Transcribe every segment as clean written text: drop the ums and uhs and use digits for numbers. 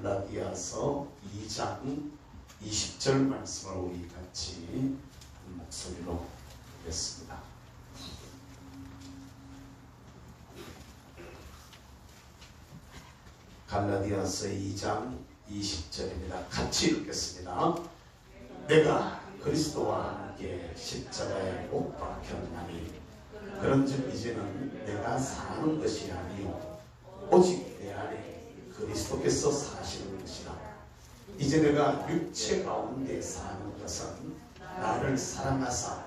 갈라디아서 2장 20절 말씀을 우리 같이 한 목소리로 읽겠습니다. 갈라디아서 2장 20절입니다. 같이 읽겠습니다. 내가 그리스도와 함께 십자가에 못 박혔나니 그런즉 이제는 내가 사는 것이 아니요 오직 내 안에 그리스도께서 사시는 것이라. 이제 내가 육체 가운데 사는 것은 나를 사랑하사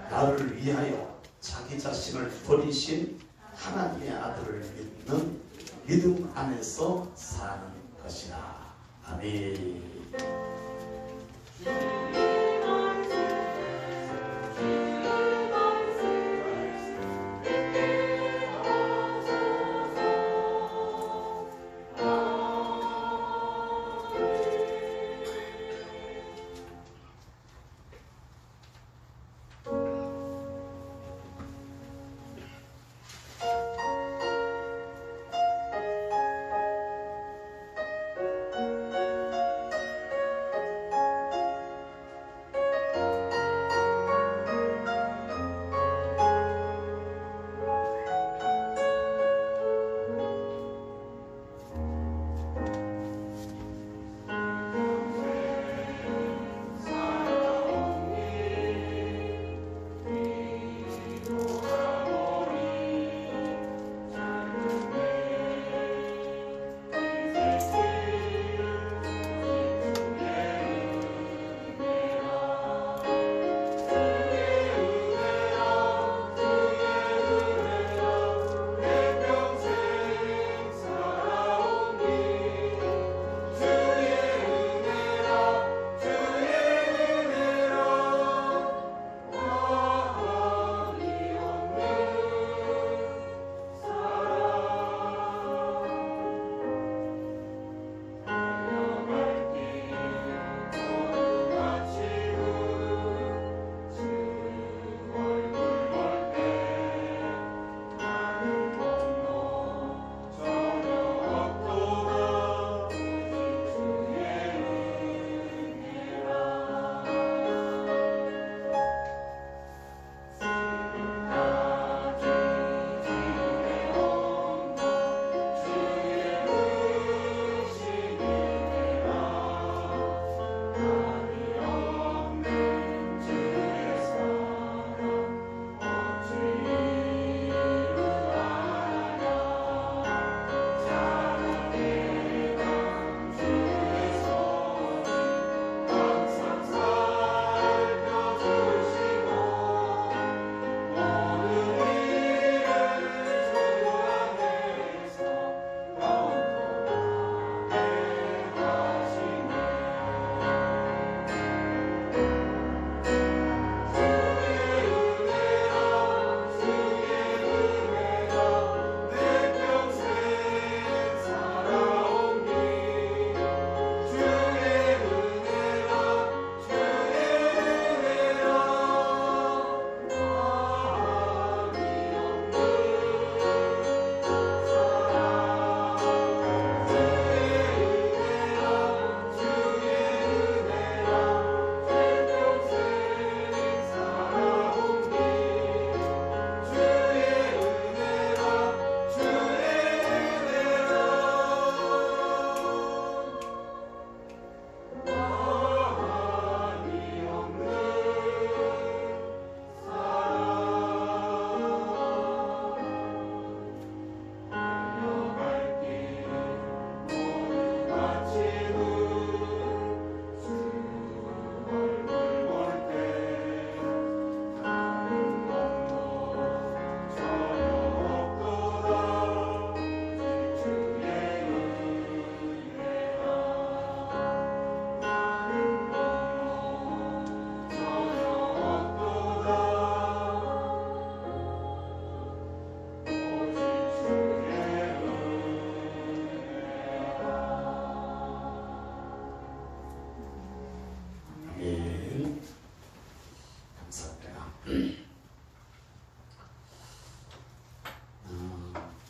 나를 위하여 자기 자신을 버리신 하나님의 아들을 믿는 믿음 안에서 사는 것이라. 아멘.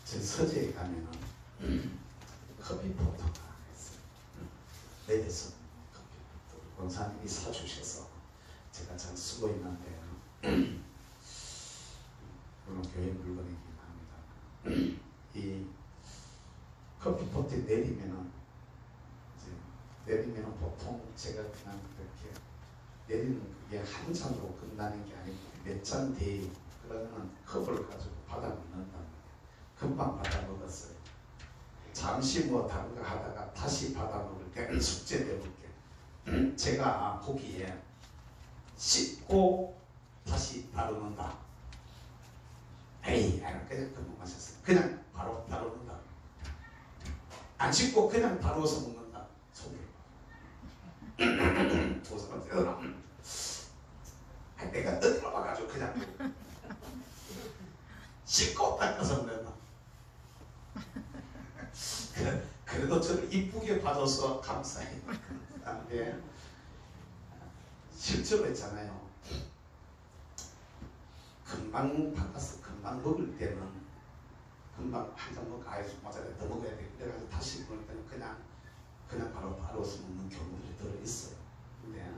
제 서재에 가면은 커피 포토가 있어요. 에디슨 컴퓨터 권사님이 사주셔서 제가 잘 쓰고 있는데 물론 교회 물건이긴 합니다. 이 커피포트 내리면은 보통 제가 그냥 그렇게 내리는 그게 한 잔으로 끝나는 게 아니고 몇 잔 뒤에 그러면 컵을 가지고 받아 먹는단 말이에요. 금방 받아 먹었어요. 잠시 뭐 다른 거 하다가 다시 받아 먹을 때 숙제 내볼게. 제가 보기에 씻고 다시 다루는다. 에이, 그냥 금방 마셨어요. 그냥 바로 다루는다. 안 씻고 그냥 다루어서 먹는다. 손으로. 두 사람 떼더라. 내가 어디로 와가지고 그냥 씻고 닦아서 먹는다. 그래도 저를 이쁘게 봐줘서 감사해요. 근데 실제로 했잖아요. 금방 바꿔서 금방 먹을 때는 금방 한 잔 먹고 아예 맞아요. 더 먹어야 돼. 그래가지고 다시 먹을 때는 그냥 바로 먹는 경우들이 들어있어요. 근데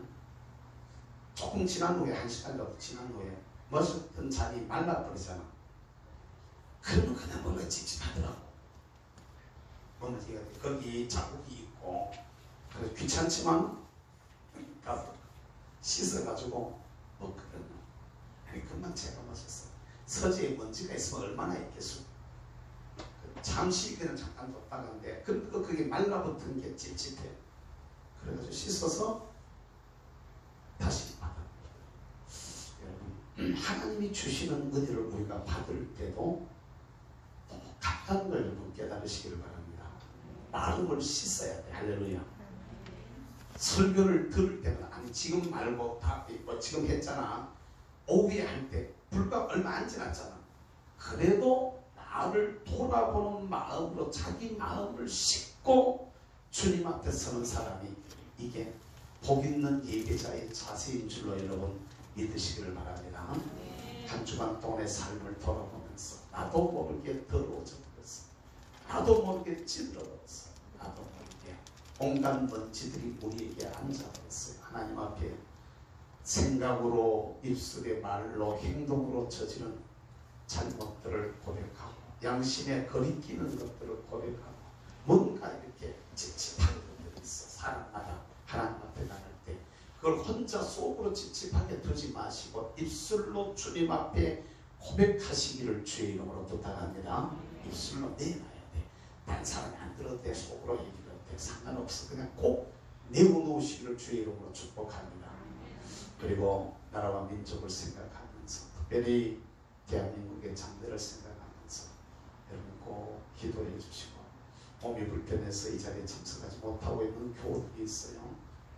조금 지난 후에 1시간 정도 지난 후에 마셨던 잔이 말라버리잖아. 그러면 그냥 뭔가 찝찝하더라고. 뭔가 거기 자국이 있고 그래서 귀찮지만 가서 씻어가지고 먹거든요. 아니 금방 제가 마셨어요. 서재에 먼지가 있으면 얼마나 있겠어. 잠시 그냥 잠깐 뒀다가인데 그게 말라붙은 게 찝찝해요. 그래가지고 씻어서 다시 받아. 여러분 하나님이 주시는 은혜를 우리가 받을 때도 같다는 걸 여러분 깨달으시기를 바랍니다. 마음을 씻어야 돼. 할렐루야. 설교를 들을 때는 아니 지금 말고 다 지금 했잖아. 오후에 할 때 불과 얼마 안 지났잖아. 그래도 나를 돌아보는 마음으로 자기 마음을 씻고 주님 앞에 서는 사람이 이게 복 있는 예배자의 자세인 줄로 여러분 믿으시기를 바랍니다. 한 주간 동안의 삶을 돌아보면서 나도 모르게 더러워져 버렸어. 나도 모르게 찌들어버렸어. 나도 모르게 온갖 먼지들이 우리에게 앉아버렸어요. 하나님 앞에 생각으로 입술의 말로 행동으로 저지른 잘못들을 고백하고 양심에 거리끼는 것들을 고백하고 뭔가 이렇게 찝찝한 것들이 있어. 사람마다 하나님 앞에 나갈 때 그걸 혼자 속으로 찝찝하게 두지 마시고 입술로 주님 앞에 고백하시기를 주의 이름으로 부탁합니다. 입술로 내놔야 돼. 다른 사람이 안 들어도 돼. 속으로 얘기를 돼. 상관없어. 그냥 꼭 내어놓으시기를 주의 이름으로 축복합니다. 그리고 나라와 민족을 생각하면서 특별히 대한민국의 장래를 생각하면서 여러분 꼭 기도해 주시고 몸이 불편해서 이 자리에 참석하지 못하고 있는 교우들이 있어요.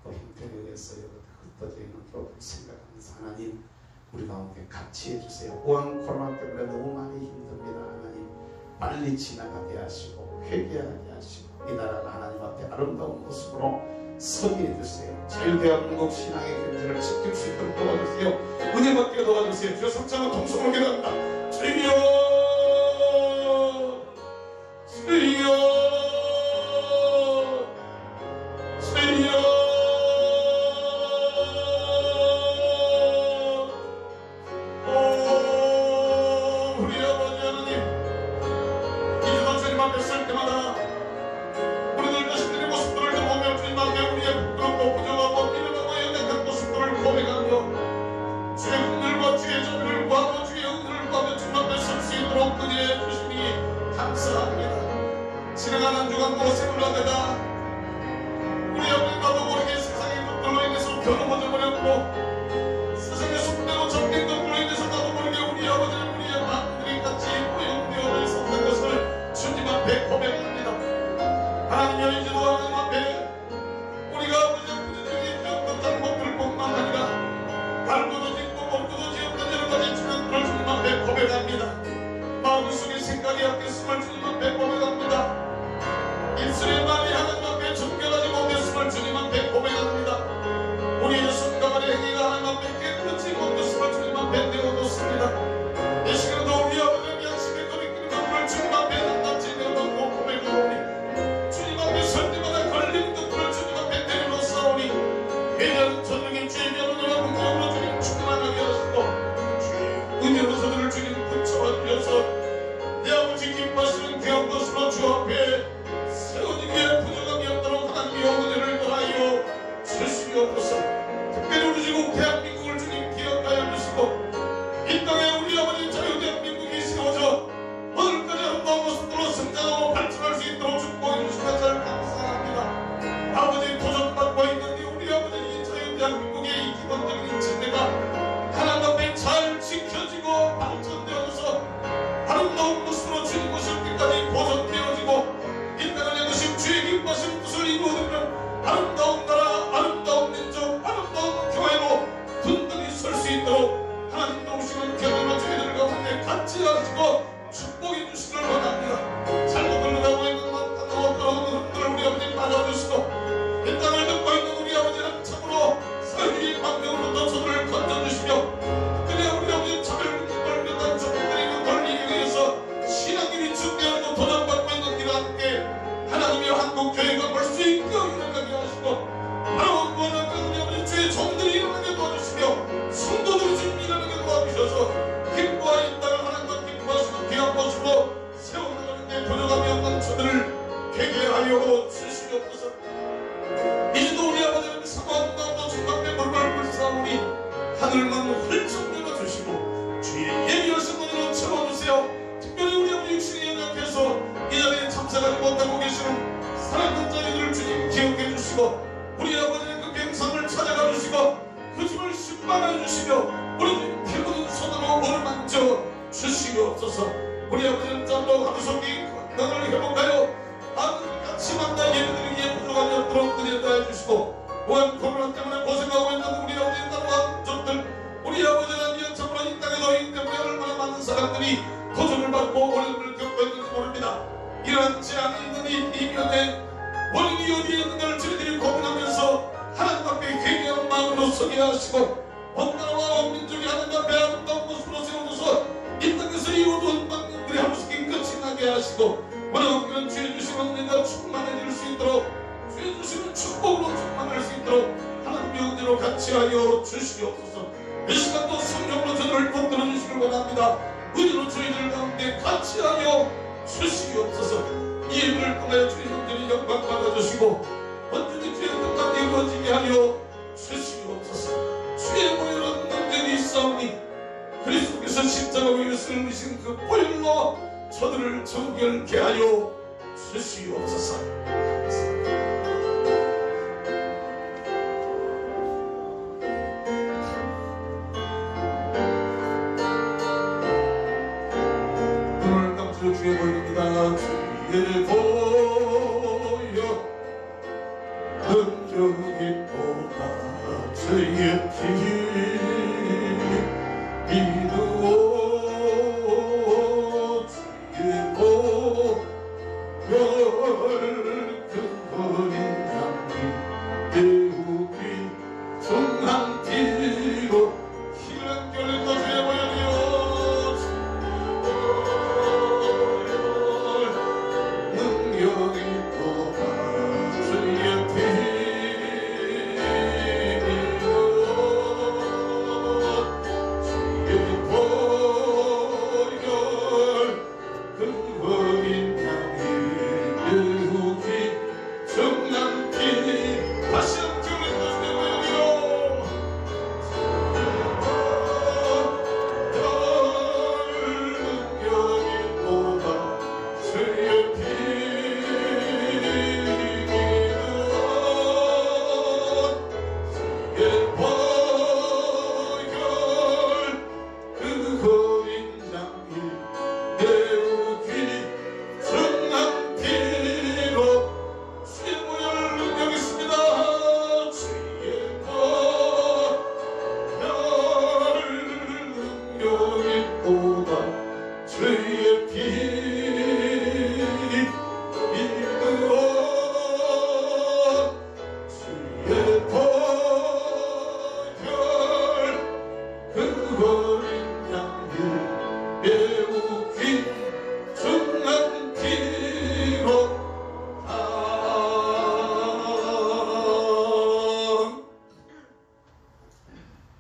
또 형편에 의해서 흩어져 있는 교우들 생각하면서 하나님 우리 가운데 같이 해주세요. 우한 코로나 때문에 너무 많이 힘듭니다. 하나님 빨리 지나가게 하시고 회개하게 하시고 이 나라가 하나님 앞에 아름다운 모습으로 서게 해주세요. 자유대한민국 신앙의 경제를 지킬 수 있도록 도와주세요. 은혜 받게 도와주세요. 주여 성장은 통성으로 기도합니다. 주여 주여 주여 우리 아버지 하나님 이주도 주님 앞에 설 때마다 우리들 자신들의 모습들을 보며 주님 앞에 우리의 부끄럽고 부정하고 이름하고 연약한 모습들을 고백하며 주의 은혜와 주의 자비를 구하고 주의 은혜를 구하며 주님 앞에 설 수 이제도 우리 아버지는 사모한 마음으로 중간에 물을 불사오니 하늘만 훌쩍 열어주시고 주의 예비하신 분으로 채워주세요. 특별히 우리 아버지 육신이 연약해서 이 자리에 참석하지 못하고 계시는 사랑하는 자녀들을 주님 기억해 주시고 우리 아버지의 그 갱상을 찾아가 주시고 그 집을 신방해 주시며 우리 주님 피 묻은 손으로 오늘 만져 주시옵소서. 우리 아버지는 짬도 하루속히 건강을 회복하여 아들같이 만나 예배드리기에 부족함이 없도록 은혜도 해주시고 또한 코로나 때문에 고생하고 있는 우리 아버지의 나라와 가족들 우리 아버지는 이런 참으로 이 땅에 노인 때문에 얼마나 많은 사람들이 고통을 받고 어려움을 겪고 있는지 모릅니다. 이러한 재앙이 있는 이 이면에 원인이 어디에 있는가를 저희들이 고민하면서 하나님 앞에 회개하는 마음으로 서게 하시고 온 나라와 온 민족이 하나님 앞에 아름다운 모습으로 세워져서 이 땅에서 이 어두운 방향들이 하루씩 끝이 나게 하시고 원하는 주의 주시는 은혜가 충만해질 수 있도록 주의 주시는 축복으로 충만할 수 있도록 하나님의 은혜로 같이 하여 주시옵소서. 이 시간도 성령으로 저들을 붙들어 주시길 원합니다. 은혜로 저희들 가운데 같이 하여 주시옵소서. 이 예배를 통하여 주의 형들이 영광 받아주시고 언제든지 주의 뜻만 이루어지게 하여 주시옵소서. 주의 보혈은 능력이 있사오니 그리스도께서 십자가 위에 쓰신 그 보혈로 저들을 정결케 하여 주시옵소서. 오늘 감사를 주에 보입니다. 주의 보여 능력이 보다 주의 피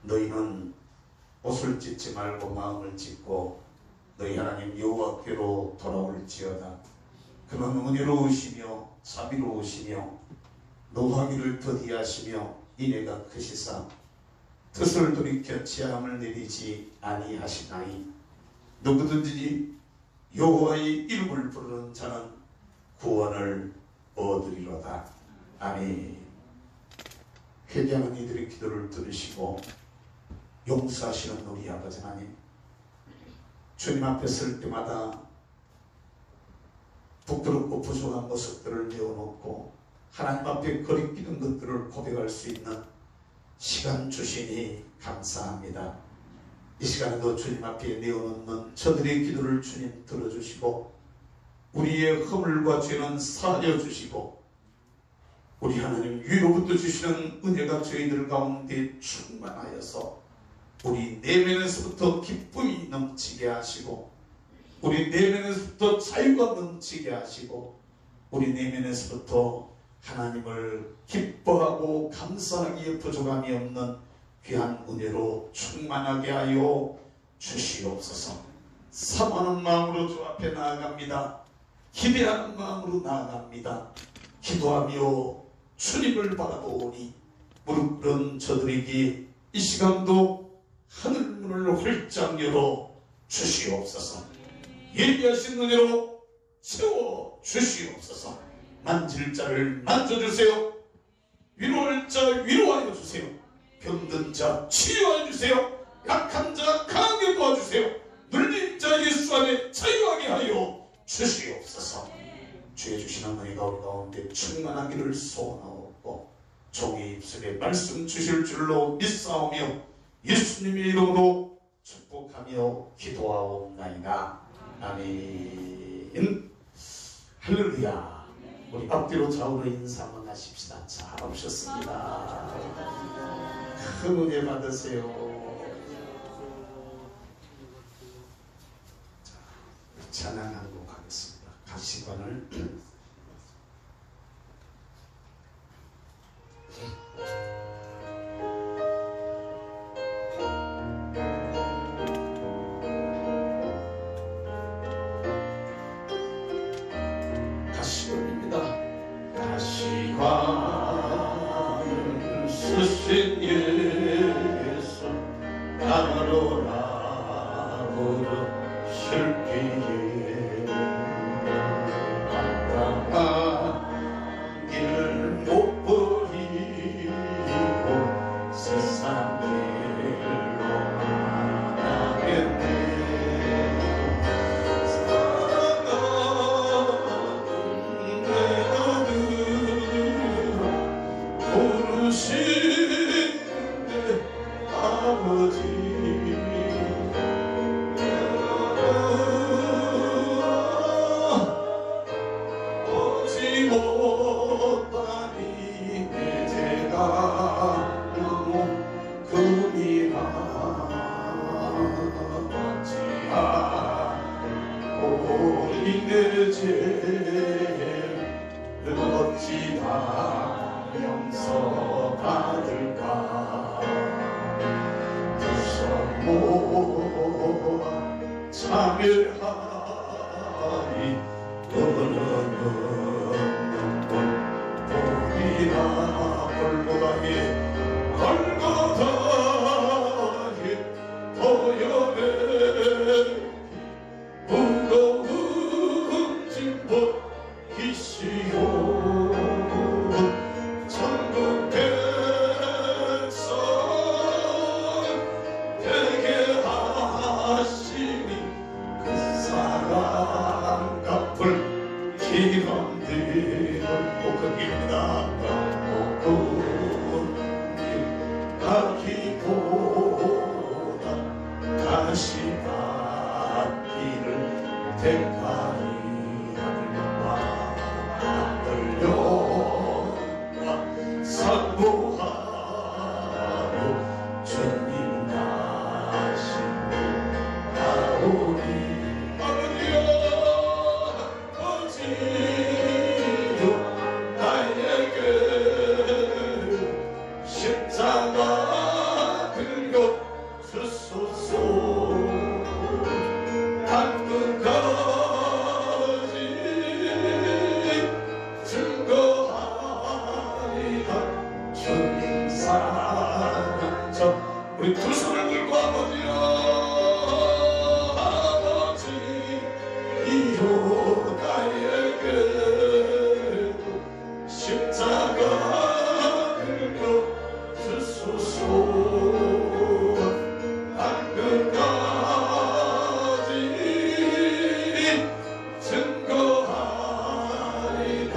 너희는 옷을 찢지 말고 마음을 찢고 너희 하나님 여호와께로 돌아올지어다. 그는 은혜로우시며 자비로우시며 노하기를 더디하시며 인애가 크시사 뜻을 돌이켜 치함을 내리지 아니하시나이. 누구든지 여호와의 이름을 부르는 자는 구원을 얻으리로다. 아멘. 회개하는 이들의 기도를 들으시고 용서하시는 우리 아버지 하나님, 주님 앞에 설 때마다 부끄럽고 부족한 모습들을 내어놓고 하나님 앞에 거리끼는 것들을 고백할 수 있는 시간 주시니 감사합니다. 이 시간에도 주님 앞에 내어놓는 저들의 기도를 주님 들어주시고 우리의 허물과 죄는 사하여 주시고 우리 하나님 위로부터 주시는 은혜가 저희들 가운데 충만하여서 우리 내면에서부터 기쁨이 넘치게 하시고 우리 내면에서부터 자유가 넘치게 하시고 우리 내면에서부터 하나님을 기뻐하고 감사하기에 부족함이 없는 귀한 은혜로 충만하게 하여 주시옵소서. 사모하는 마음으로 주 앞에 나아갑니다. 기대하는 마음으로 나아갑니다. 기도하며 주님을 바라보니 무릎 꿇은 저들에게 이 시간도 하늘문을 활짝 열어 주시옵소서. 예비하신 은혜로 채워 주시옵소서. 만질 자를 만져주세요. 위로할 자 위로하여 주세요. 병든 자 치유하여 주세요. 약한 자 강하게 도와주세요. 눌린 자 예수 안에 자유하게 하여 주시옵소서. 주의 주시는 은혜가 우리 가운데 충만하기를 소원하옵고 종의 입술에 말씀 주실 줄로 믿사오며 예수님의 이름으로 축복하며 기도하옵나이다. 아멘. 할렐루야. 우리 앞뒤로 좌우로 인사 한번 하십시다. 잘 오셨습니다. 큰 은혜 받으세요. 자, 찬양하고 가겠습니다. 가시관을 가시관을 쓰신 예수 나로라 부르실기에 마땅한 길을 못 버리고 세상 길로 나가겠네. 아버지 오지 못하니 내 죄가 너무 금이라 어찌하오 내 죄를 어찌다 용서받을까. 모아 차별하니 너는 우리나 벌거다니 더여배 무거운 짐 벗기시오. 천국 백성 되게 하시니 그 사랑 갚을 기름들을 복음입니다. 복음이 가기보다 다시 받기를 택하니 떨려와 산보하고 주님 다시 나오니 아버지여 어찌요 나에게 십자가 들려 주소서. 당근까지 증거하리라 주님 사랑. 우리 두 손을 들고 아버지여 아버지여 나에게 십자가 들려 주소서. 당근까지 증거하리라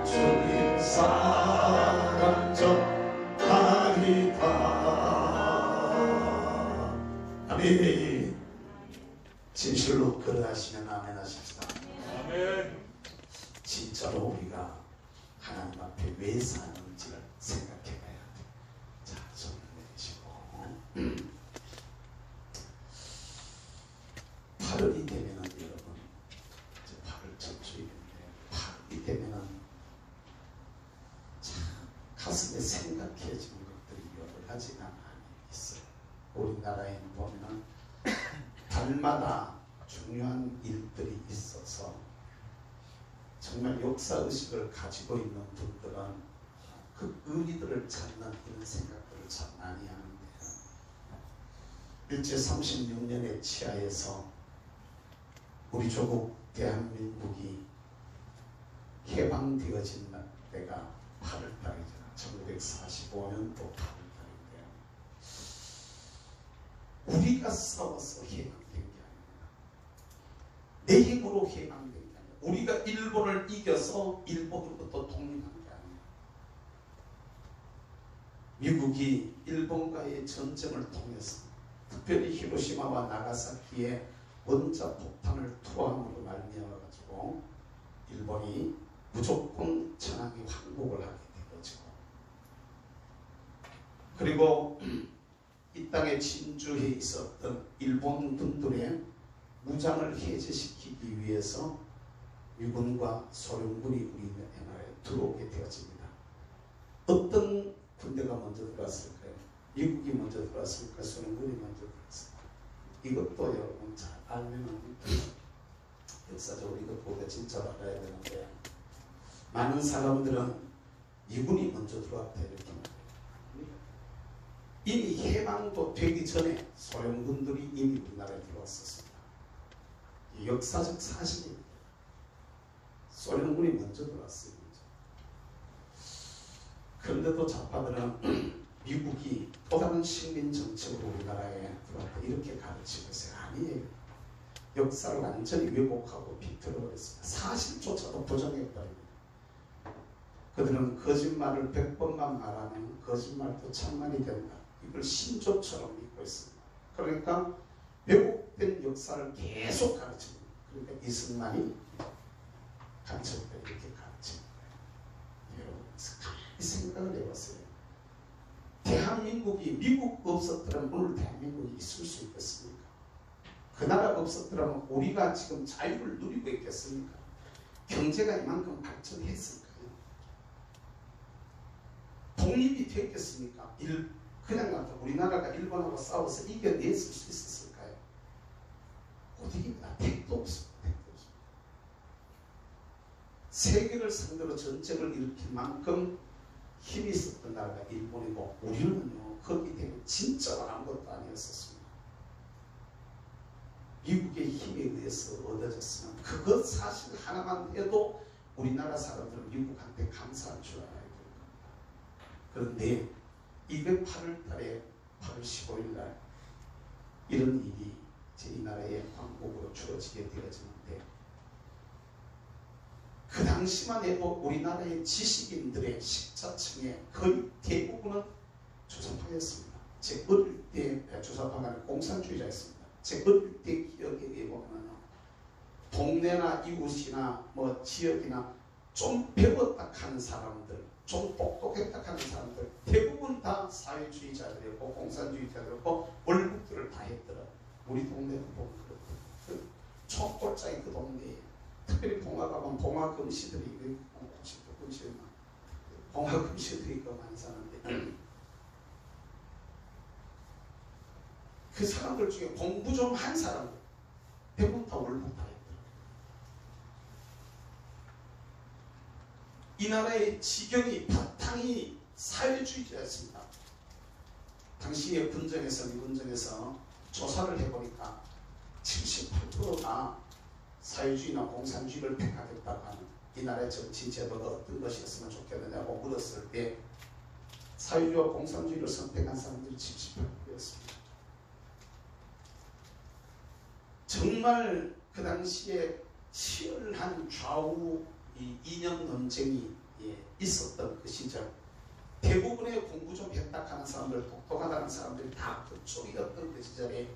주님 사랑 전하리라. 아멘. 진실로 그러하시면 아멘 하십시다. 아멘. 진짜로 우리가 하나님 앞에 왜 사는지를 생각해 봐야 돼. 자, 손을 내리시고 8월이 되면은 여러분, 이제 8월 첫 주일인데 8월이 되면은 참 가슴에 생각해지는 것들이 여러 가지가 많이 있어요. 우리나라에 보면은 달마다 중요한 일들이 있어서 정말 역사의식을 가지고 있는 분들은 그 의리들을 찾는 이런 생각들을 참 많이 하는데요. 일제 36년의 치하에서 우리 조국 대한민국이 해방되어진 때가 8월달이잖아. 1945년도 8월달인데요. 우리가 싸워서 해방된 게 아닙니다. 내 힘으로 해방된 게 아니라 우리가 일본을 이겨서 일본으로부터 독립한 게 아니에요. 미국이 일본과의 전쟁을 통해서 특별히 히로시마와 나가사키에 원자 폭탄을 투하함으로 말미암아가지고 일본이 무조건 전황이 항복을 하게 되어지고, 그리고 이 땅에 진주에 있었던 일본 군들의 무장을 해제시키기 위해서 미군과 소련군이 우리나라에 들어오게 되어집니다. 어떤 군대가 먼저 들어왔을까요? 미국이 먼저 들어왔을까? 소련군이 먼저 들어왔을까? 이것도 여러분 잘 알면 역사적으로 이것도 우리가 진짜 알아야 되는데, 많은 사람들은 미군이 먼저 들어왔다 이렇게 말해요. 이미 해방도 되기 전에 소련군들이 이미 우리나라에 들어왔었습니다. 역사적 사실입니다. 소련군이 먼저 들어왔어요. 그런데도 좌파들은 미국이 또 다른 식민 정책으로 우리나라에 들어왔다 이렇게 가르치고 있어요. 아니에요. 역사를 완전히 왜곡하고 비틀어버렸습니다. 사실조차도 부정해버립니다. 그들은 거짓말을 100번만 말하면 거짓말도 천만이 된다. 이걸 신조처럼 믿고 있습니다. 그러니까 왜곡된 역사를 계속 가르칩니다. 그러니까 이승만이 가르쳤다 이렇게 가르칩니다. 여러분 가만히 생각을 해보세요. 대한민국이 미국 없었더라면 오늘 대한민국이 있을 수 있겠습니까? 그 나라가 없었더라면 우리가 지금 자유를 누리고 있겠습니까? 경제가 이만큼 발전했을까요? 독립이 됐겠습니까? 그냥 우리나라가 일본하고 싸워서 이겨냈을 수 있었을까요? 어디입니다. 택도 없습니다. 택도 없습니다. 세계를 상대로 전쟁을 일으킬 만큼 힘이 있었던 나라가 일본이고, 우리는요 거기 되면 진짜로 아무것도 아니었었습니다. 미국의 힘에 의해서 얻어졌으면 그것 사실 하나만 해도 우리나라 사람들은 미국한테 감사할 줄 알아야 됩니다. 그런데 208월 달에 8월 15일 날 이런 일이 제 이 나라의 광복으로 주어지게 되어지는데, 그 당시만 해도 우리나라의 지식인들의 식자층의 거의 대부분은 조선파였습니다. 제 어릴 때 조선파가 공산주의자였습니다. 제 어릴 때 기억에 의하면 동네나 이웃이나 뭐 지역이나 좀 배웠다 하는 사람들, 좀 똑똑했다 하는 사람들 대부분 다 사회주의자들이었고 공산주의자들이었고 월북들을 다 했더라. 우리 동네도 보면 그렇고 촌골짜기 그 동네에 특별히 봉화 가면 봉화 금시들이 봉화 금시들이 그 많이 사는데, 그 사람들 중에 공부 좀 한 사람들 대부분 다 월북 다 했더라. 이 나라의 지경이 바탕이 사회주의자였습니다. 당시의 군정에서 미군정에서 조사를 해보니까 78%가 사회주의나 공산주의를 택하겠다고 하는, 이 나라의 정치 제도가 어떤 것이었으면 좋겠느냐고 물었을 때 사회주의와 공산주의를 선택한 사람들이 78%였습니다. 정말 그 당시에 치열한 좌우 이념 논쟁이 있었던 그 시절, 대부분의 공부 좀 했다 하는 사람들, 똑똑하다는 사람들이 다 그쪽이었던 그 시절에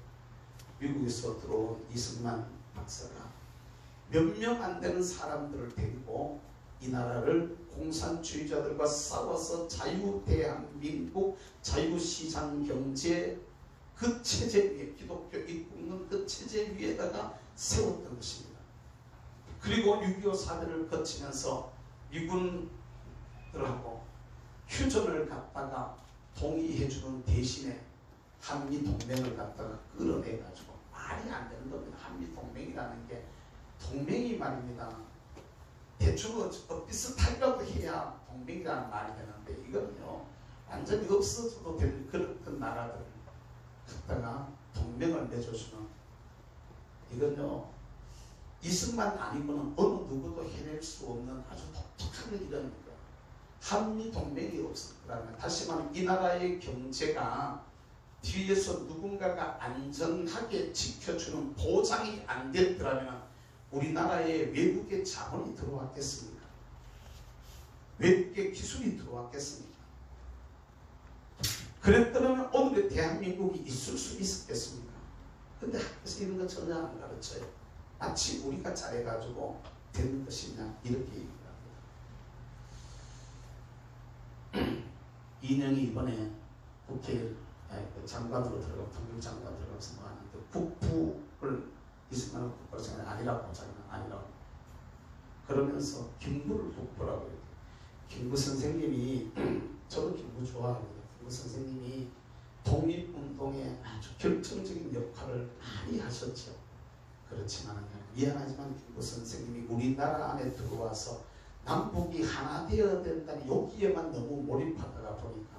미국에서 들어온 이승만 박사가 몇 명 안 되는 사람들을 데리고 이 나라를 공산주의자들과 싸워서 자유대한민국 자유시장경제 그 체제 위에, 기독교 입국는 그 체제 위에다가 세웠던 것입니다. 그리고 6.25 사태를 거치면서 미군들하고 휴전을 갖다가 동의해주는 대신에 한미동맹을 갖다가 끌어내가지고, 말이 안 되는 겁니다. 한미동맹이라는 게 동맹이 말입니다. 대충 비슷하리라고 해야 동맹이라는 말이 되는데 이거는요 완전히 없어져도 될 그런 나라들 갖다가 동맹을 맺어주는 이건요 이승만 아니고는 어느 누구도 해낼 수 없는 아주 독특한 일입니다. 한미 동맹이 없었더라면 다시 말하면 이 나라의 경제가 뒤에서 누군가가 안전하게 지켜주는 보장이 안 됐더라면 우리나라에 외국의 자본이 들어왔겠습니까? 외국의 기술이 들어왔겠습니까? 그랬더라면 오늘의 대한민국이 있을 수 있었겠습니까? 근데 학교에서 이런 거 전혀 안 가르쳐요. 마치 우리가 잘해가지고 되는 것이냐 이렇게 얘기합니다. 이인영이 이번에 국회 장관으로 들어가고 통일장관 들어가서 뭐 하는데 국부를 이승만은 국부를 생각해 아니라고 자기는 아니라고 그러면서 김구를 국부라고 해요. 김구 선생님이 저도 김구 좋아합니다. 김구 선생님이 독립운동에 아주 결정적인 역할을 많이 하셨죠. 그렇지만 미안하지만 김구 선생님이 우리나라 안에 들어와서 남북이 하나 되어야 된다는 여기에만 너무 몰입하다가 보니까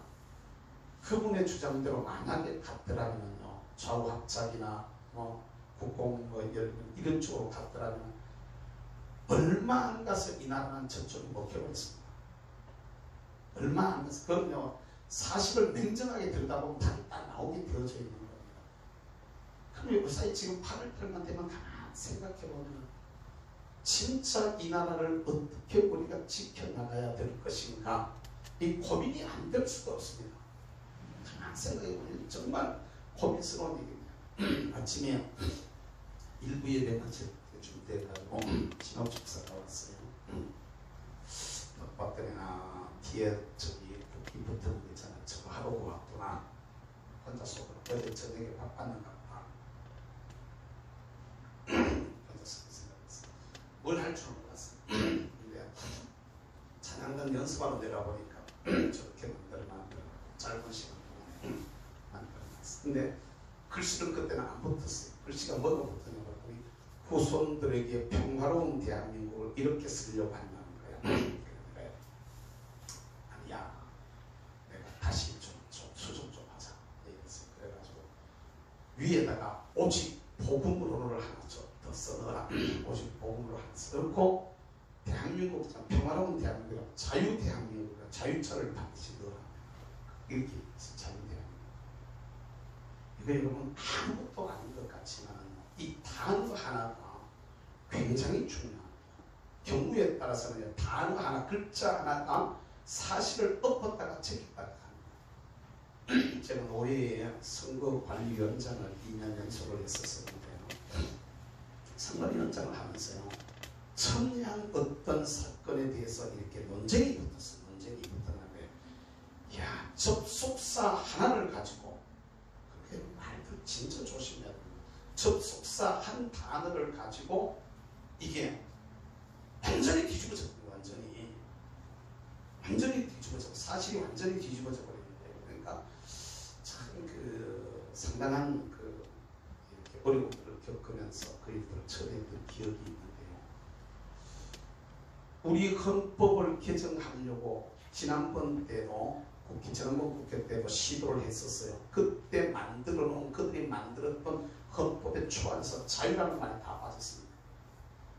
그분의 주장대로 만약에 갔더라면요 좌우합작이나 국공 이런 쪽으로 갔더라면 얼마 안 가서 이 나라는 저쪽이 먹혀버렸습니다. 얼마 안 가서 그럼요 사실을 냉정하게 들여다보면 다 나오게 되어져 있는 겁니다. 그럼 그 사이 지금 8.18만 되면 가만히 생각해보면 진짜 이 나라를 어떻게 우리가 지켜나가야 될 것인가 이 고민이 안 될 수가 없습니다. 가만히 생각해보면 정말 고민스러운 얘기입니다. 아침에 일부 예배가 준비해가지고 신호 집사가 왔어요. 봤더니 뒤에 저기 붓기 붙은 거 있잖아. 저거 하러 왔구나. 혼자 속으로 어제 저녁에 바빴는가 봐. 혼자 생각했어. 뭘 할 줄은 몰랐어. 근데 찬양단 연습하러 내려보니까 저렇게 만들어 짧은 시간 동안에 만들어놨어. 근데 글씨는 그때는 안 붙었어요. 글씨가 뭐가 붙었냐고 했더니 후손들에게 평화로운 대한민국을 이렇게 쓰려고 한다는 거야. 아니야. 내가 다시 좀 수정 좀 하자. 이랬어요. 그래가지고 위에다가 오직 복음으로를 하나 더 써넣어라. 오직 복음으로 하나 써놓고 대한민국 평화로운 대한민국이라고 자유 대한민국이라고 자유차를 반드시 넣어라. 이렇게 자유 대한민국. 이거 여러분 아무것도 아닌 것 같지만 이 단어 하나가 굉장히 중요합니다. 경우에 따라서는 단어 하나, 글자 하나가 사실을 엎었다가 제꼈다가 합니다. 제가 올해 선거관리위원장을 2년 연속을 했었는데요. 선거위원장을 하면서요. 청양 어떤 사건에 대해서 이렇게 논쟁이 붙었어요. 논쟁이 붙었는데 야 접속사 하나를 가지고 그렇게 말들 진짜 조심해야 됩니다. 접속사 한 단어를 가지고 이게 완전히 뒤집어졌고요. 완전히 뒤집어져 사실이 완전히 뒤집어져 버리는데 그러니까 참 상당한 이렇게 어려움들을 겪으면서 그 일들을 처리했던 기억이 있는데요. 우리 헌법을 개정하려고 지난번 때도 지난번 국회 때도 시도를 했었어요. 그때 만들어 놓은 그들이 만들었던 헌법의 초안에서 자유라는 말이 다 빠졌습니다.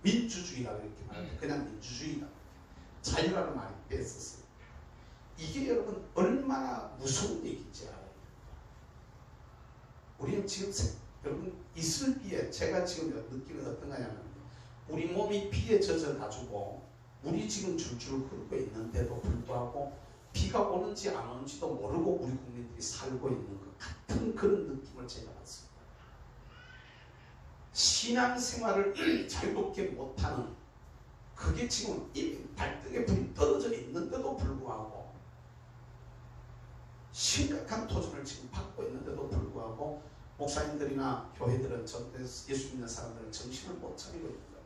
민주주의라고 이렇게 말하는데 그냥 민주주의다. 자유라는 말이 뺐었어요. 이게 여러분 얼마나 무서운 얘기인지 알아요. 우리는 지금 여러분 이슬 비에 제가 지금 느끼는 어떤 거냐면 우리 몸이 비에 젖어가지고 물이 지금 줄줄 흐르고 있는데도 불구하고 비가 오는지 안 오는지도 모르고 우리 국민들이 살고 있는 것 같은 그런 느낌을 제가 받습니다. 신앙생활을 자유롭게 못하는 그게 지금 이미 발등에 불이 떨어져 있는데도 불구하고 심각한 도전을 지금 받고 있는데도 불구하고 목사님들이나 교회들은 예수 믿는 사람들은 정신을 못 차리고 있는 겁니다.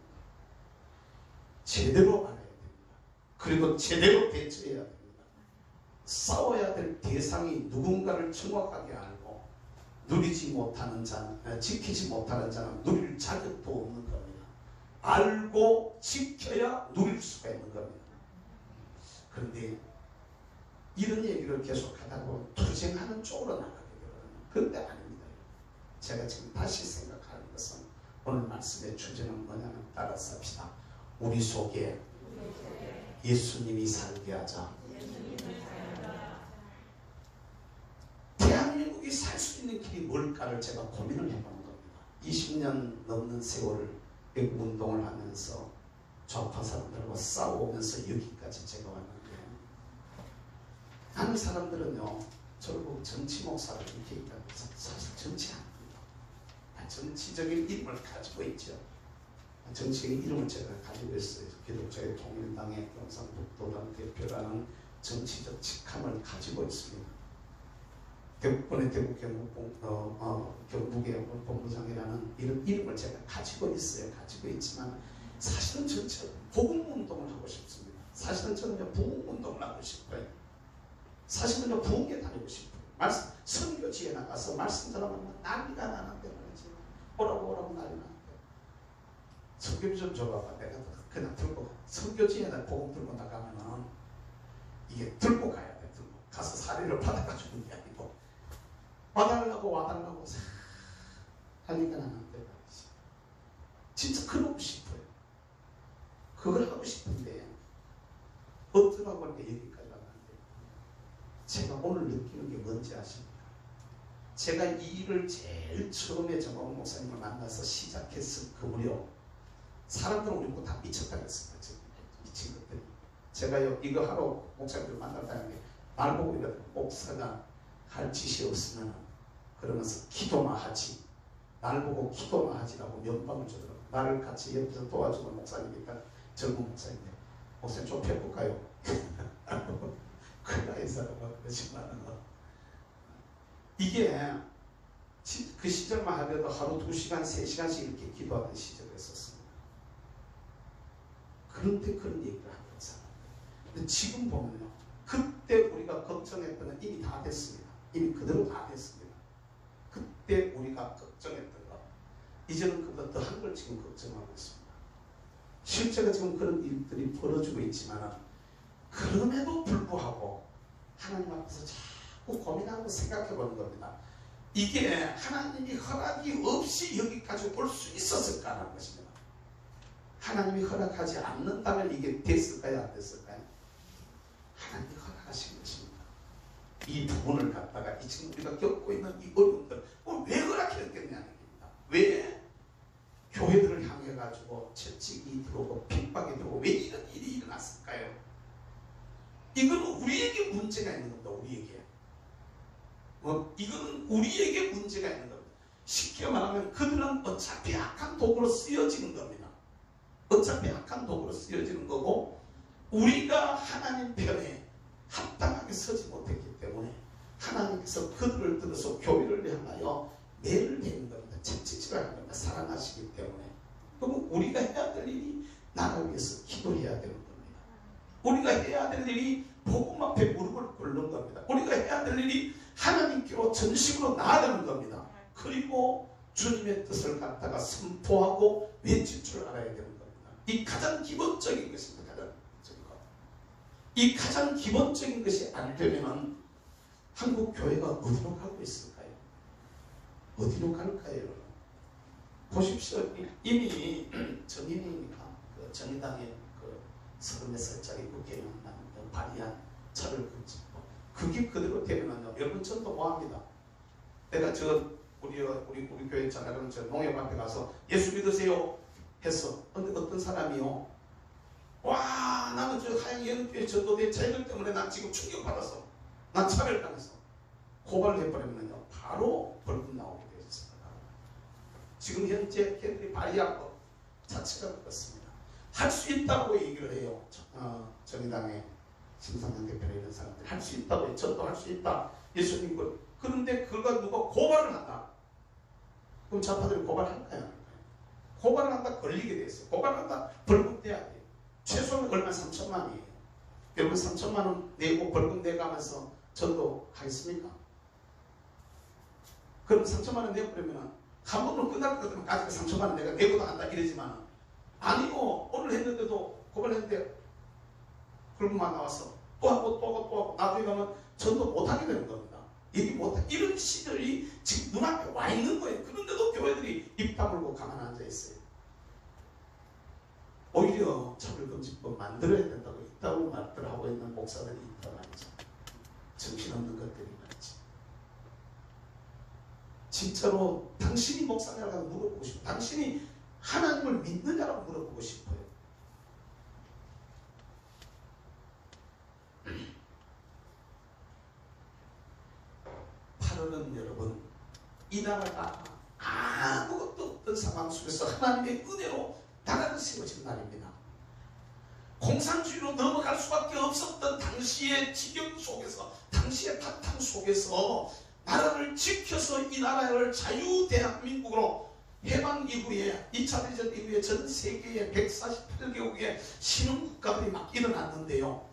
제대로 알아야 됩니다. 그리고 제대로 대처해야 됩니다. 싸워야 될 대상이 누군가를 정확하게 알고 누리지 못하는 자는 지키지 못하는 자는 누릴 자격도 없는 겁니다. 알고 지켜야 누릴 수가 있는 겁니다. 그런데 이런 얘기를 계속하다 보면 투쟁하는 쪽으로 나가게 되거든요. 그런데 아닙니다. 제가 지금 다시 생각하는 것은 오늘 말씀의 주제는 뭐냐면 따라서 합시다. 우리 속에 예수님이 살게 하자. 대한민국이 살 수 있는 길이 뭘까를 제가 고민을 해보는 겁니다. 20년 넘는 세월을 외국 운동을 하면서 좌파 사람들과 싸워오면서 여기까지 제가 왔는데, 하는 사람들은요, 저를 보고 정치 목사를 이렇게 얘기하고, 사실 정치 안 합니다. 정치적인 이름을 가지고 있죠. 정치적인 이름을 제가 가지고 있어요. 기독자의 통일당의 경상북도당 대표라는 정치적 직함을 가지고 있습니다. 대구권의 대구 경북의 본부장이라는 이런 이름을 제가 가지고 있어요. 가지고 있지만 사실은 저는 복음운동을 하고 싶습니다. 사실은 저는 부흥운동을 하고 싶어요. 사실은 부흥에 다니고 싶어요. 선교지에 나가서 말씀 전하면 난리가 나는데 말이지. 오라고 난리 나는데. 선교비 좀 줘봐봐. 내가 그냥 들고 선교지에 복음 들고 나가면은 이게 들고 가야 돼. 들고 가서 사례를 받아가지고 게 아니고 와달라고 난리가 나는데 말이지. 진짜 그러고 싶어요. 그걸 하고 싶은데 어쩌라고 이렇게 여기까지 왔는데, 제가 오늘 느끼는 게 뭔지 아십니까? 제가 이 일을 제일 처음에 정광훈 목사님을 만나서 시작했을 그 무렵 사람들은 우리 보고 다 미쳤다고 했습니다. 미친 것들이. 제가 이거 하러 목사님들 만났다는 게 날 보고 이러더라고요. 목사가 할 짓이 없으면 그러면서 기도나 하지. 날 보고 기도나 하지라고 면박을 주더라고요. 나를 같이 옆에서 도와주는 목사님이니까 젊은 목사님인데, 목사님 좀 펴볼까요? 큰일 나이사라고 그러지만 이게 그 시절만 하더라도 하루 2시간, 3시간씩 이렇게 기도하던 시절이었었습니다. 그런데 그런 얘기를 하는 사람. 근데 지금 보면요, 그때 우리가 걱정했던 건 이미 다 됐습니다. 이미 그대로 다 됐습니다. 그때 우리가 걱정했던 거, 이제는 그보다 더한 걸 지금 걱정하고 있습니다. 실제로 지금 그런 일들이 벌어지고 있지만 그럼에도 불구하고 하나님 앞에서 자꾸 고민하고 생각해 보는 겁니다. 이게 하나님이 허락이 없이 여기까지 올 수 있었을까라는 것입니다. 하나님이 허락하지 않는다면 이게 됐을까요? 안 됐을까요? 하나님이 허락하신 것입니다. 이 부분을 갖다가 지금 우리가 겪고 있는 이 어려움들, 왜 허락했겠냐는 겁니다. 왜 교회들을 향해 가지고 채찍이 들어오고 핍박이 들어오고 왜 이런 일이 일어났을까요? 이거는 우리에게 문제가 있는 겁니다. 우리에게. 이거는 우리에게 문제가 있는 겁니다. 쉽게 말하면 그들은 어차피 악한 도구로 쓰여지는 겁니다. 어차피 악한 도구로 쓰여지는 거고, 우리가 하나님 편에 합당하게 서지 못했기 때문에 하나님께서 그들을 들어서 교회를 향하여 매를 내는 겁니다. 채찍질을 하는 겁니다. 사랑하시기 때문에. 그럼 우리가 해야 될 일이 나를 위해서 기도해야 되는 겁니다. 우리가 해야 될 일이 복음 앞에 무릎을 꿇는 겁니다. 우리가 해야 될 일이 하나님께로 전심으로 나아가는 겁니다. 그리고 주님의 뜻을 갖다가 선포하고 외칠 줄 알아야 되는 겁니다. 이 가장 기본적인 것입니다. 가장 기본적인 것. 이 가장 기본적인 것이 안 되면 한국 교회가 어디로 가고 있을까요? 어디로 갈까요? 보십시오. 이미 정인이니까 그 정의당의 그 30살짜리 국회의원 발의한 철을 긋고, 그게 그대로 되면요, 여러분 저도 뭐합니다. 내가 우리 교회 자라는 저 농협 앞에 가서 예수 믿으세요 했어. 근데 어떤 사람이요, 와 나는 저 하양 연교회 전도대 자들 때문에 난 지금 충격받았어. 난 차별당했어. 고발을 해버리면요 바로 벌금 나오게 되어 있습니다. 지금 현재 걔들이 발의한 것 자체가 그렇습니다. 할 수 있다고 얘기를 해요. 정의당의 심상정 대표나 이런 사람들이 할 수 있다고 해요. 저도 할 수 있다. 예수님 것. 그런데 그걸 누가 고발을 한다. 그럼 좌파들이 고발할까요? 고발을 한다 걸리게 돼 있어요. 고발한다 벌금 내야 돼요. 최소한 얼마 3천만 원이에요. 여러분 3천만 원 내고 벌금 내가면서 저도 하겠습니까? 그럼 3천만 원 내고 그러면 한 번으로 끝날 것 같으면 가지고 3천만 원 내가 내고도 한다 이러지만, 아니요 오늘 했는데도 고발했는데 벌금만 나와서 또 하고 또 하고 또 하고 나중에 가면 전도 못하게 되는 겁니다. 얘기 못해. 이런 시절이 지금 눈앞에 와 있는 거예요. 그런데도 교회들이 입 다물고 가만 앉아 있어요. 오히려 차별금지법 만들어야 된다고 있다고 말들 하고 있는 목사들이 있단 말이죠. 정신없는 것들이 말이지. 진짜로 당신이 목사냐라고 물어보고 싶어요. 당신이 하나님을 믿느냐라고 물어보고 싶어요. 팔월은 여러분, 이 나라가 아무것도 없던 상황 속에서 하나님의 은혜로 나라가 세워진 날입니다. 공산주의로 넘어갈 수밖에 없었던 당시의 지경 속에서, 당시의 바탕 속에서 나라를 지켜서 이 나라를 자유 대한민국으로 해방 이후에 2차 대전 이후에 전 세계의 148개국의 신흥국가들이 막 일어났는데요.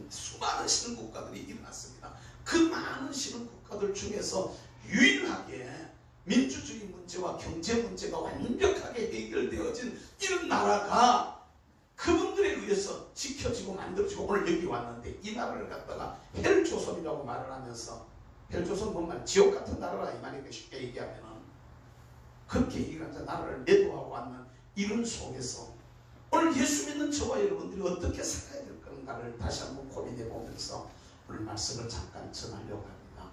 수많은 신흥국가들이 일어났습니다. 그 많은 신흥국가들 중에서 유일하게 민주주의 문제와 경제 문제가 완벽하게 해결되어진 이런 나라가 그분들에 의해서 지켜지고 만들어지고 오늘 여기 왔는데, 이 나라를 갖다가 헬조선이라고 말을 하면서, 헬조선 뭔가 지옥 같은 나라라 이 말이니까 쉽게 얘기하면은, 그렇게 얘기하면서 나라를 내도하고 왔는 이런 속에서 오늘 예수 믿는 저와 여러분들이 어떻게 살아야 될 건가를 다시 한번 고민해 보면서 오늘 말씀을 잠깐 전하려고 합니다.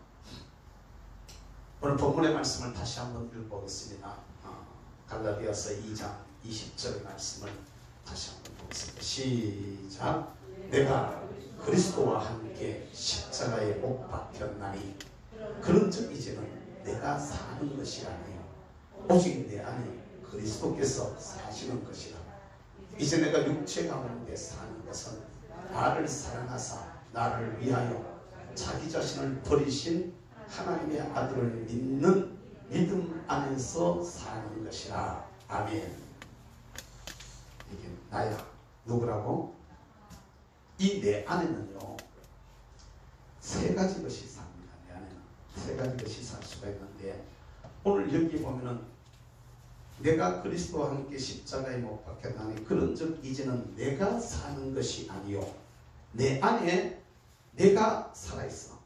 오늘 본문의 말씀을 다시 한번 읽어보겠습니다. 갈라디아서 2장 20절 말씀을 다시 한번 보겠습니다. 시작. 내가 그리스도와 함께 십자가에 못 박혔나니 그런즉 이제는 내가 사는 것이 아니요 오직 내 안에 그리스도께서 사시는 것이라. 이제 내가 육체 가운데 사는 것은 나를 사랑하사 나를 위하여 자기 자신을 버리신 하나님의 아들을 믿는 믿음 안에서 사는 것이라. 아멘. 이게 나야. 누구라고? 이 내 안에는요, 세 가지 것이 삽니다. 내 안에는 세 가지 것이 살 수가 있는데, 오늘 여기 보면은 내가 그리스도와 함께 십자가에 못 박혔나니 그런즉 이제는 내가 사는 것이 아니요 내 안에 내가 살아있어.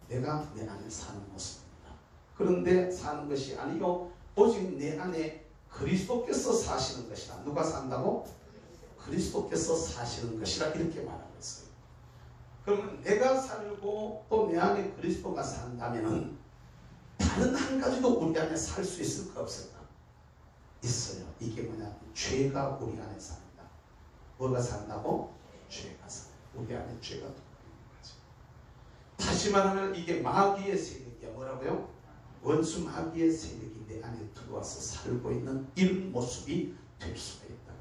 내가 내 안에 사는 모습입니다. 그런데 사는 것이 아니요 오직 내 안에 그리스도께서 사시는 것이라. 누가 산다고? 그리스도께서 사시는 것이라 이렇게 말하고 있어요. 그러면 내가 살고 또 내 안에 그리스도가 산다면은 다른 한 가지도 우리 안에 살 수 있을까 없을까? 있어요. 이게 뭐냐? 죄가 우리 안에 삽니다. 뭐가 산다고? 죄가 살아요. 우리 안에 죄가 들어있는 거죠. 다시 말하면 이게 마귀의 세력이야. 뭐라고요? 원수 마귀의 세력이 내 안에 들어와서 살고 있는 이런 모습이 될 수가 있다.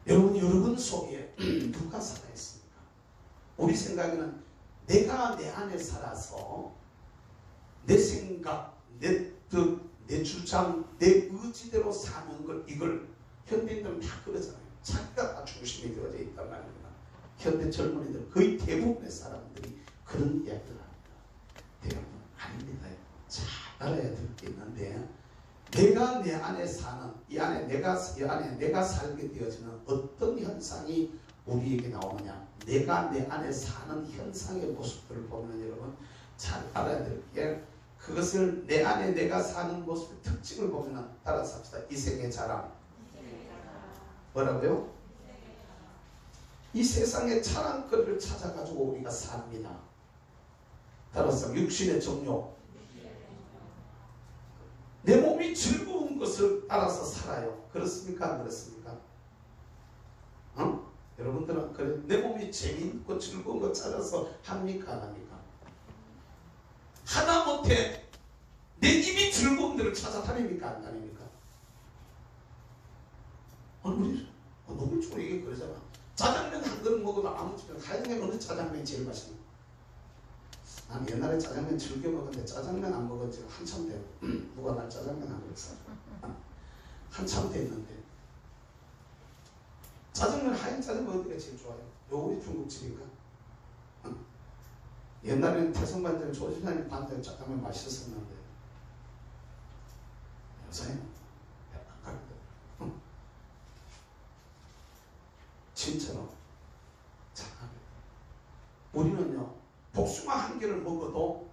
여러분 속에 누가 살아있습니까? 우리 생각에는 내가 내 안에 살아서 내 생각, 내 뜻, 내 주장, 내 의지대로 사는 걸, 이걸 현대인들은 다 그러잖아요. 자기가 다 중심이 되어져 있단 말입니다. 현대 젊은이들 거의 대부분의 사람들이 그런 이야기를 합니다. 여러분 아닙니다. 잘 알아야 될 게 있는데, 내가 내 안에 사는, 이 안에 내가 살게 되어지는 어떤 현상이 우리에게 나오느냐, 내가 내 안에 사는 현상의 모습들을 보면 여러분 잘 알아야 될 게, 그것을 내 안에 내가 사는 모습의 특징을 보면 따라서 합시다. 이생의 자랑. 뭐라고요? 이 세상의 자랑거리를 찾아가지고 우리가 삽니다. 따라서 육신의 정욕. 내 몸이 즐거운 것을 따라서 살아요. 그렇습니까? 안 그렇습니까? 여러분들은 그래, 내 몸이 재미있고 즐거운 것 찾아서 합니까? 안 합니까? 하다못해 내 입이 즐거운 데를 찾아다닙니까? 안 다닙니까? 우리 노골적으로 이게 그러잖아. 짜장면 한 그릇 먹어도 아무 집에 하여간 어느 짜장면이 제일 맛있는 거야. 난 옛날에 짜장면 즐겨 먹었는데 짜장면 안 먹은 지가 한참 돼요. 누가 날 짜장면 안 그랬어? 한참 됐는데. 짜장면, 하얀 짜장면 어디가 제일 좋아요? 요거이 중국집인가? 옛날에는 태성반점 조진환이 반점 짜장면 맛있었는데 요새는 안 가거든. 진짜로. 자, 우리는요, 복숭아 한 개를 먹어도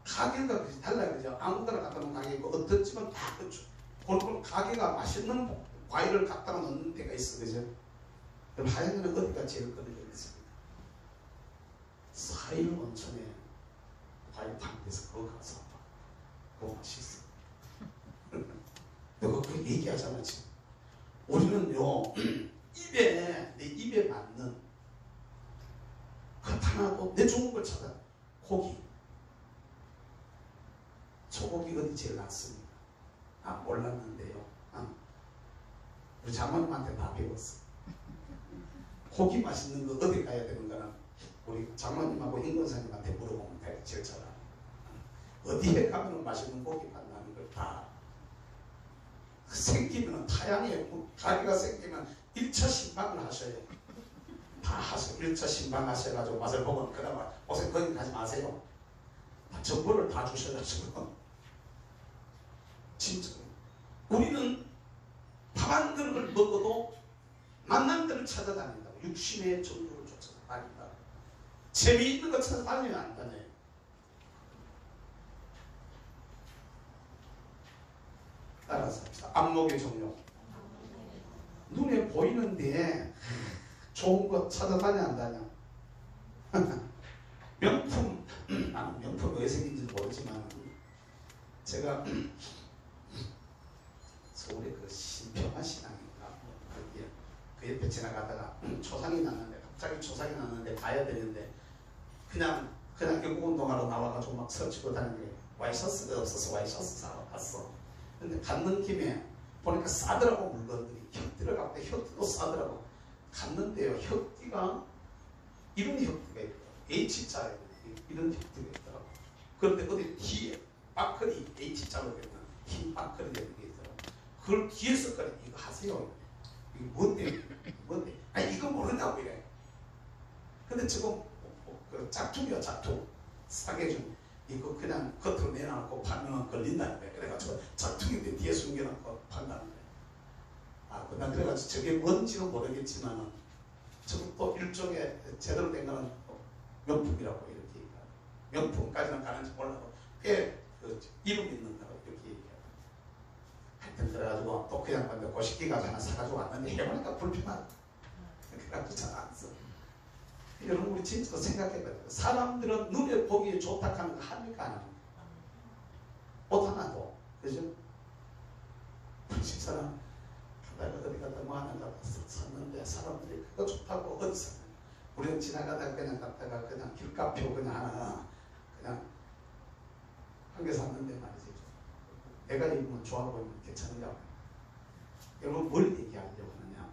가게가 달라요. 그죠? 아무데나 갖다 놓은 가게 있고, 어떤 집은 다 그렇죠. 그런 가게가 맛있는 과일을 갖다 놓는 데가 있어. 그죠? 그럼 하영이는 어디가 제일 끊어져 있습니까? 사일 온천에 과일 파는 데서 그거 가서 그거 맛있어. 너가 그 얘기하잖아, 지금. 우리는요, 내 입에 맞는 그 하나도 내 좋은 걸 찾아. 고기. 소고기 어디 제일 낫습니까? 아, 몰랐는데요. 우리 장모님한테 다 배웠어. 고기 맛있는 거 어디 가야 되는 거는 우리 장모님하고 인권사님한테 물어보면 돼. 제일 잘 알아. 어디에 가면 맛있는 고기 만나는 걸 다 생기면 타양에 가게가 생기면 1차 신방을 하셔요. 다 하셔. 1차 신방 하셔가지고 맛을 보면 그나마 옷에 거기 가지 마세요. 정보를 다 주셔가지고 진짜 우리는 밥 한 그릇을 먹어도 만난 데를 찾아다닌다고. 육신의 정도를 쫓아다닌다고. 재미있는 거 찾아다니면 안 다녀요. 따라서 합시다. 안목의 정욕. 눈에 보이는데 좋은 거 찾아다녀 안 다녀? 명품, 나는 명품 왜 생긴지 모르지만 제가 서울에 그 신평화 신앙인가 그 옆에 지나가다가 초상이 났는데 갑자기 초상이 났는데 가야 되는데 그냥 경복운동하러 나와가지고 막 서치고 다니는데 와이셔츠가 없어서 와이셔츠 사러 갔어. 근데 갔는 김에 보니까 싸더라고. 물건들이 혁띠를 갖고 혁띠도 싸더라고. 갔는데요, 혁띠가 이런 혁띠가 있더라고. H자에 이런 혁띠가 있더라고. 그런데 어디 뒤에 바클이 H자로 되는 흰 바클이 되는 게 있더라고. 그걸 뒤에서 거리 이거 하세요. 이게 뭔데? 아니 이거 모르냐고 이래. 근데 지금 그 짝퉁이야, 짝퉁. 싸게 준 이거 그냥 겉으로 내놔놓고 팔면 걸린다는 거야. 그래가지고 짝퉁인데 뒤에 숨겨놓고 판다는 거야. 아, 난 그래가지고 저게 뭔지는 모르겠지만은 저거 또 일종의 제대로 된 거는 명품이라고 이렇게 얘기하고, 명품까지는 가는지 몰라도 꽤 그 이름 있는 거라고 이렇게 얘기하고. 하여튼 그래가지고 또 그냥 봤는데 고식기 가서 하나 사가지고 왔는데 해보니까 불편하다. 그래가지고 잘 안 써. 여러분 우리 진짜 생각해봐요. 사람들은 눈에 보기에 좋다 하는 거 합니까? 안 합니까? 옷 하나도. 그죠? 집사람 가다가 어디 가다 뭐 하는 거 샀는데 사람들이 그거 좋다고 어디 샀냐. 우리는 지나가다가 그냥 갔다가 그냥 길가표 그냥 하나 그냥 한 개 샀는데 말이지. 내가 입으면 좋아 보이면 괜찮은가? 여러분 뭘 얘기하려고 하느냐?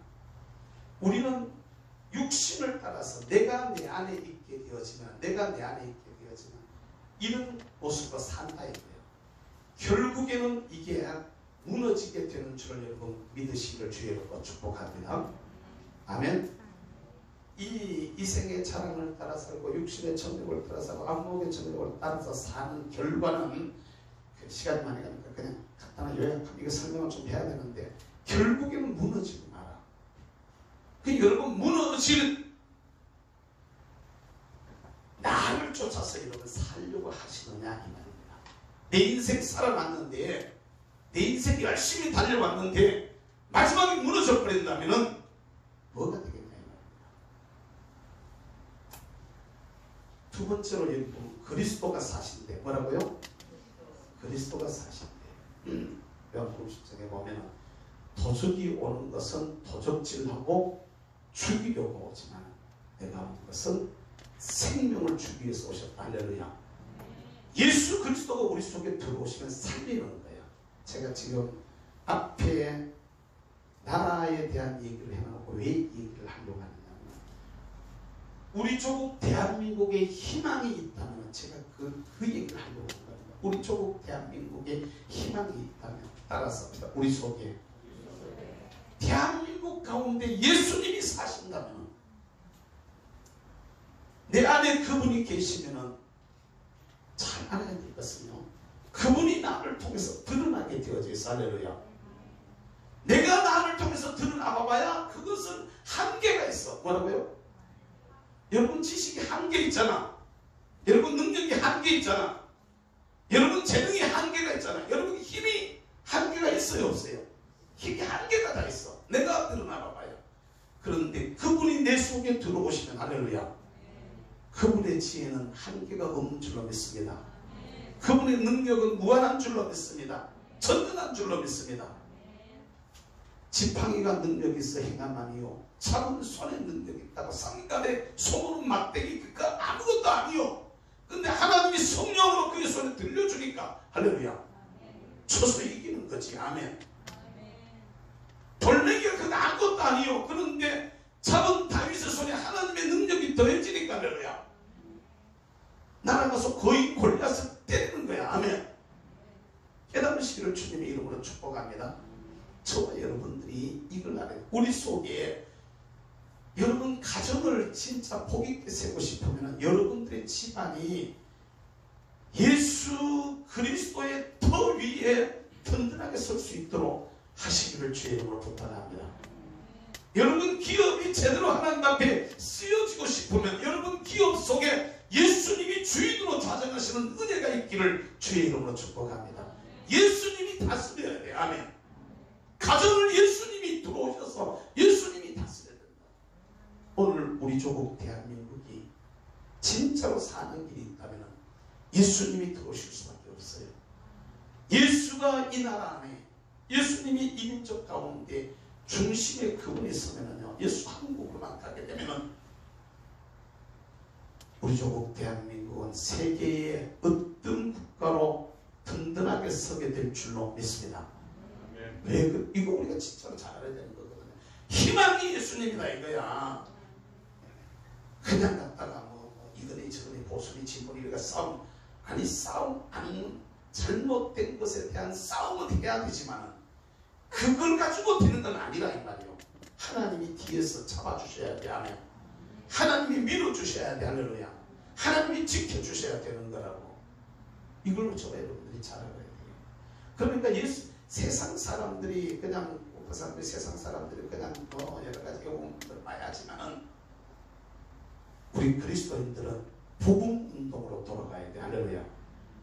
우리는 육신을 따라서 내가 내 안에 있게 되어지면 이런 모습으로 산다 이거예요. 결국에는 이게 무너지게 되는 줄을 여러분 믿으시기를 주의 이름으로 축복합니다. 아멘. 이 생의 자랑을 따라 살고 육신의 정욕을 따라 살고 안목의 정욕을 따라서 사는 결과는 시간이 많이 가니까 그냥 간단한 요약하면 이거 설명을 좀 해야 되는데 결국에는 무너지고 말아. 그 여러분 무너질 나를 쫓아서 여러분 살려고 하시느냐 이 말입니다. 내 인생 살아났는데 내 인생 열심히 달려왔는데 마지막에 무너져 버린다면은 뭐가 되겠냐 이 말입니다. 두 번째로 여기 보면 그리스도가 사신대. 뭐라고요? 그리스도가 사신대. 요한복음 10장에 보면은 도적이 오는 것은 도적질하고 죽이려고 오지만 내가 온 것은 생명을 주기 위해서 오셨다. 할렐루야. 예수 그리스도가 우리 속에 들어오시면 살리는 거예요. 제가 지금 앞에 나라에 대한 얘기를 해놓고 왜 얘기를 하려고 하느냐면 우리 조국 대한민국에 희망이 있다면 제가 그 얘기를 하려고 하는 겁니다. 우리 조국 대한민국에 희망이 있다면 따라서 우리 속에 대한민국 가운데 예수님이 사신다면 내 안에 그분이 계시면은 잘 알아야 될 것은요. 그분이 나를 통해서 드러나게 되어져 있어. 할렐루야. 내가 나를 통해서 드러나봐야 그것은 한계가 있어. 뭐라고요? 여러분 지식이 한계 있잖아. 여러분 능력이 한계 있잖아. 여러분 재능이 한계가 있잖아. 여러분 힘이 한계가 있어요, 없어요? 힘이 한계가 다 있어. 내가 드러나봐 봐요. 그런데 그분이 내 속에 들어오시면 할렐루야. 그분의 지혜는 한계가 없는 줄로 믿습니다. 그분의 능력은 무한한 줄로 믿습니다. 전능한 줄로 믿습니다. 지팡이가 능력이 있어 행함아니요 잡은 손에 능력이 있다고 상간에 소문은 막대기 그니까 아무것도 아니요. 근데 하나님이 성령으로 그의 손에 들려주니까 할렐루야 쳐서 이기는 거지. 아멘. 돌멩이가 그거 아무것도 아니요. 그런데 잡은 다윗의 손에 하나님의 능력이 더해지니까 할렐루야 날아가서 거의 골리앗을 때리는 거야. 아멘. 깨달으시기를 주님의 이름으로 축복합니다. 저와 여러분들이 이걸 알아야 돼요. 우리 속에 여러분 가정을 진짜 복 있게 세우고 싶으면 여러분들의 집안이 예수 그리스도의 터 위에 든든하게 설 수 있도록 하시기를 주의 이름으로 부탁합니다. 여러분 기업이 제대로 하나님 앞에 쓰여지고 싶으면 여러분 기업 속에 예수님이 주인으로 좌정하시는 은혜가 있기를 주의 이름으로 축복합니다. 예수님이 다스려야 돼. 아멘. 가정을 예수님이 들어오셔서 예수님이 다스려야 된다. 오늘 우리 조국 대한민국이 진짜로 사는 길이 있다면 예수님이 들어오실 수밖에 없어요. 예수가 이 나라 안에 예수님이 이 민족 가운데 중심에 그분이 서면은요 예수 한국으로만 가게 되면은 우리 조국 대한민국은 세계의 어떤 국가로 든든하게 서게 될 줄로 믿습니다. 왜 이거 우리가 진짜로 잘 알아야 되는 거거든요. 희망이 예수님이다 이거야. 그냥 갔다가 뭐 이거니 저거니 보수니 진보니 우리가 싸움 아니 싸움 아니 잘못된 것에 대한 싸움은 해야 되지만 그걸 가지고 되는 건 아니라 이 말이에요. 하나님이 뒤에서 잡아주셔야 돼. 아멘. 하나님이 밀어주셔야 돼. 할렐루야. 하나님이 지켜주셔야 되는 거라고. 이걸로 저와 여러분들이 잘 알아야 돼요. 그러니까 세상 사람들이 그냥 그 사람들이 세상 사람들이 그냥 뭐 여러 가지 경험들을 많이 하지만은 우리 그리스도인들은 복음 운동으로 돌아가야 돼. 할렐루야.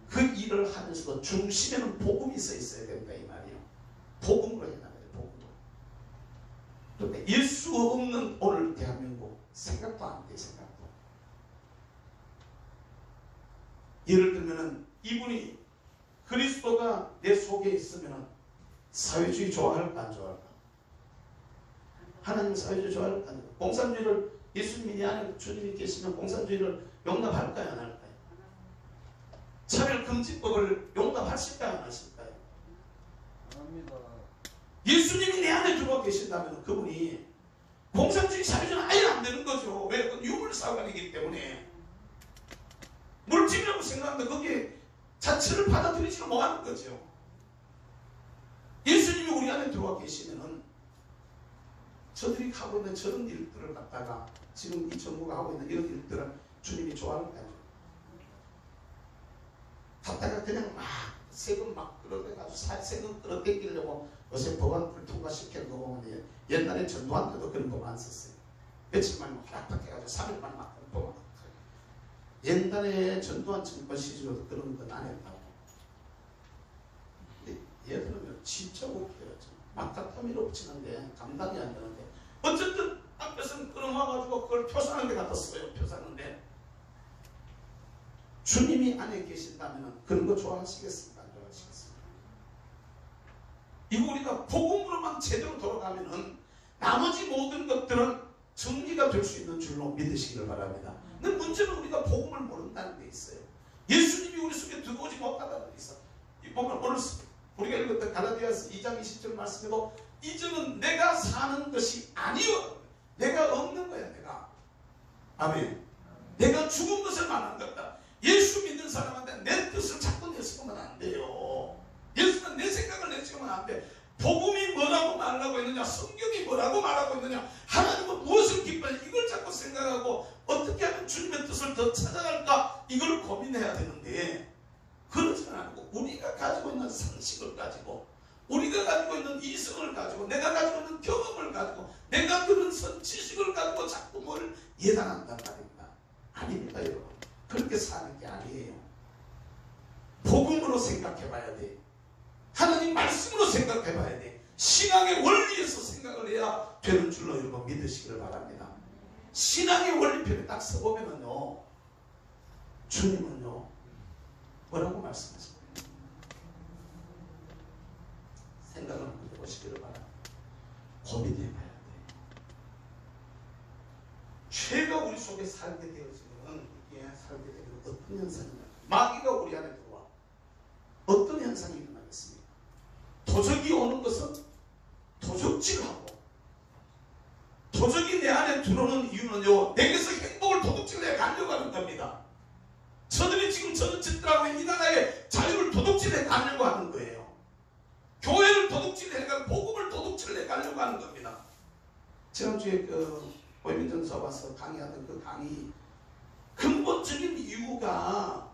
그 일을 하면서도 중심에는 복음이 서 있어야 된다 이 말이에요. 복음으로 해나가야 돼. 복음으로. 그러니까 예수 없는 오늘 대한민국 생각도 안 돼. 생각도. 예를 들면은 이분이 그리스도가 내 속에 있으면은 사회주의 좋아할까 안 좋아할까? 하나님 사회주의 좋아할까 안 좋아할까? 공산주의를 예수님이 내 안에 주님이 계시면 공산주의를 용납할까요 안 할까요? 차별금지법을 용납하실까요 안 하실까요? 합니다. 예수님이 내 안에 들어와 계신다면 그분이 공산주의 사회주의는 아예 안 되는 거죠. 왜? 그건 유물사관이기 때문에 물질이라고 생각하는데 거기에 자체를 받아들이지는 못하는 거죠. 예수님이 우리 안에 들어와 계시면은 저들이 하고 있는 저런 일들을 갖다가 지금 이 정부가 하고 있는 이런 일들을 주님이 좋아할까요? 갖다가 그냥 막 세금 막 끌어대가지고 세금 끌어당기려고 요새 법안을 통과시키는 거 보면 옛날에 전두환 때도 그런 법 안 썼어요. 며칠만 허락딱 해가지고 3일만 막 법안. 옛날에 전두환 정권 시절에도 그런 건 안 했다고. 근데 얘들은 진짜 웃겨요. 막다터미로 붙이는데 감당이 안 되는데 어쨌든 앞에서는 끌어모아가지고 그걸 표사하는 데 갖다 써요. 표사하는데 주님이 안에 계신다면 그런 거 좋아하시겠습니까? 안 좋아하시겠습니까? 이거 우리가 복음으로만 제대로 돌아가면은 나머지 모든 것들은 정리가 될 수 있는 줄로 믿으시기를 바랍니다. 근데 문제는 우리가 복음을 모른다는 데 있어요. 예수님이 우리 속에 들어오지 못하다는 데 있어. 이 보면 오늘 우리가 읽었던 갈라디아서 2장 20절 말씀에도 이제는 내가 사는 것이 아니요 내가 없는 거야. 내가 아멘. 내가 죽은 것을 말하는 거다. 예수 믿는 사람한테 내 뜻을 자꾸 내세우면 안 돼요. 예수는 내 생각을 내세우면 안 돼. 복음이 뭐라고 말하고 있느냐, 성경이 뭐라고 말하고 있느냐, 하나님은 무엇을 기뻐하냐, 이걸 자꾸 생각하고 어떻게 하면 주님의 뜻을 더 찾아갈까 이걸 고민해야 되는데 그러지는 않고 우리가 가지고 있는 상식을 가지고 우리가 가지고 있는 이성을 가지고 내가 가지고 있는 경험을 가지고 내가 들은 지식을 가지고 자꾸 뭘 예단한단 말입니다. 그렇게 사는 게 아니에요. 복음으로 생각해 봐야 돼. 하나님 말씀으로 생각해 봐야 돼. 신앙의 원리에서 생각을 해야 되는 줄로 여러분 믿으시기를 바랍니다. 신앙의 원리표에 딱 써보면은요, 주님은요, 뭐라고 말씀하십니까? 생각을 한번 해보시기를 바랍니다. 고민해 봐야 돼. 죄가 우리 속에 살게 되어지면, 이게 살게 되면 어떤 현상이냐? 마귀가 우리 안에 들어와. 어떤 현상이 일어나겠습니까? 도적이 오는 것은 도적질하고, 도적이 내 안에 들어오는 이유는요, 내게서 행복을 도둑질해 가려고 하는 겁니다. 저들이 지금 저는 짓들하고 이 나라의 자유를 도둑질해 가려고 하는 거예요. 교회를 도둑질해 가고 복음을 도둑질해 가려고 하는 겁니다. 지난주에 보이민전서 와서 강의하던 그 강의 근본적인 이유가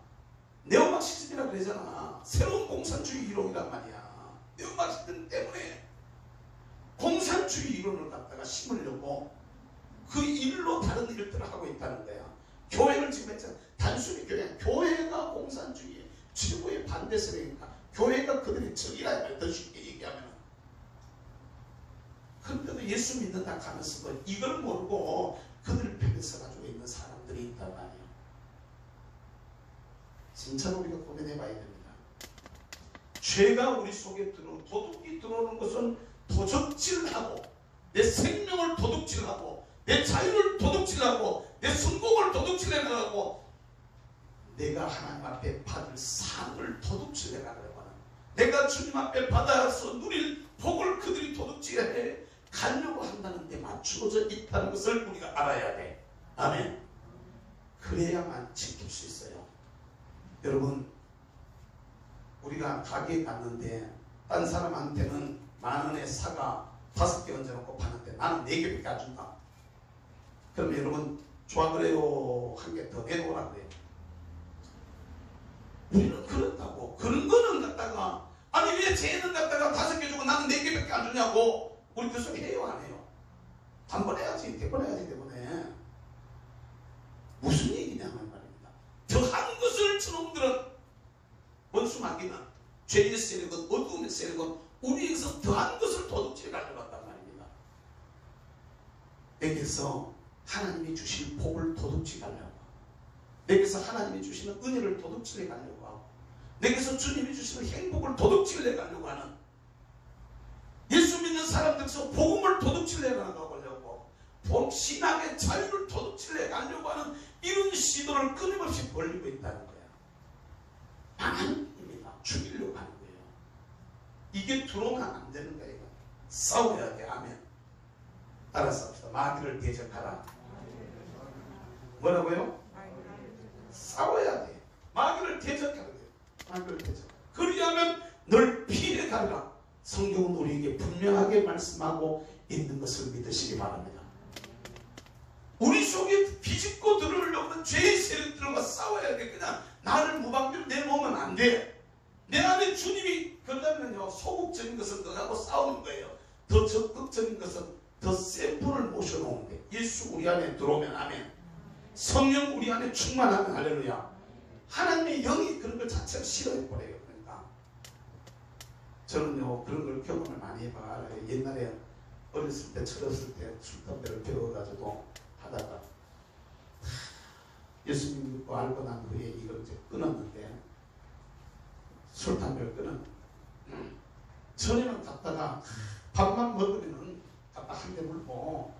네오마르크시즘이라 그러잖아. 새로운 공산주의 이론이란 말이야. 네오마르크시즘 때문에 공산주의 이론을 갖다가 심으려고 그 일로 다른 일들을 하고 있다는 거야. 교회를 지금 했잖아. 단순히 교회가 공산주의의 최고의 반대세력이니까 교회가 그들의 적이라 더 쉽게 얘기하면. 그런데도 예수 믿는다 하면서 이걸 모르고 그들 편에서 가지고 있는 사람들이 있단 말이야. 진짜로 우리가 고민해 봐야 됩니다. 죄가 우리 속에 들어오는, 도둑이 들어오는 것은 도적질하고, 내 생명을 도둑질하고, 내 자유를 도둑질하고, 내 성공을 도둑질해 나가고, 내가 하나님 앞에 받을 상을 도둑질해 나가려고 하는, 내가 주님 앞에 받아서 누릴 복을 그들이 도둑질해 가려고 한다는 데 맞추어져 있다는 것을 우리가 알아야 돼. 아멘. 그래야만 지킬 수 있어요. 여러분, 우리가 가게에 갔는데 딴 사람한테는 10,000원에 사과 5개 얹어놓고 파는데 나는 4개밖에 안 준다. 그러면 여러분, 좋아 그래요? 한 개 더 내놓으라 그래요. 우리는 그렇다고. 그런 거는 갖다가, 아니 왜 쟤는 갖다가 5개 주고 나는 4개밖에 안 주냐고. 우리 그 소리 해요, 안 해요? 단번해야지, 대번해야지, 대번해. 무슨 얘기냐면 말입니다. 더한 것을 저놈들은, 원수 마귀는 죄의 세력은, 어두움의 세력은 우리에게서 더한 것을 도둑질해 가려고 한단 말입니다. 내게서 하나님이 주실 복을 도둑질하려고 하고, 내게서 하나님이 주시는 은혜를 도둑질해 가려고 하고, 내게서 주님이 주시는 행복을 도둑질해 가려고 하는, 예수 믿는 사람들에서 복음을 도둑질해 나가려고, 신앙의 자유를 도둑질해 가려고 하는 이런 시도를 끊임없이 벌리고 있다는 거야. 망하는 겁니다. 죽이려고 하는 거예요. 이게 들어오면 안 되는 거예요. 싸워야 돼. 아멘. 따라서 합시다. 마귀를 대적하라. 뭐라고요? 싸워야 돼. 마귀를 대적해야 돼. 마귀를 대적. 그리하면 널 피해 가리라. 성경은 우리에게 분명하게 말씀하고 있는 것을 믿으시기 바랍니다. 우리 속에 비집고 들어오려고 하는 죄의 세력들과 싸워야 돼. 그냥 나를 무방비로 내놓으면 안 돼. 내 안에 주님이, 그러면요, 소극적인 것은 너하고 싸우는 거예요. 더 적극적인 것은 더 센 분을 모셔놓은 거예요. 예수 우리 안에 들어오면 아멘. 성령 우리 안에 충만하면 할렐루야. 하나님의 영이 그런 걸 자체를 싫어해버려요. 그러니까 저는요, 그런 걸 경험을 많이 해봐. 옛날에 어렸을 때, 철었을 때 술, 담배를 배워가지고 하다가 예수님 믿고 알고 난 후에 이걸 이제 끊었는데, 술, 담배를 끊은, 전에는 갔다가 밥만 먹으면은 갔다 한 대 물고,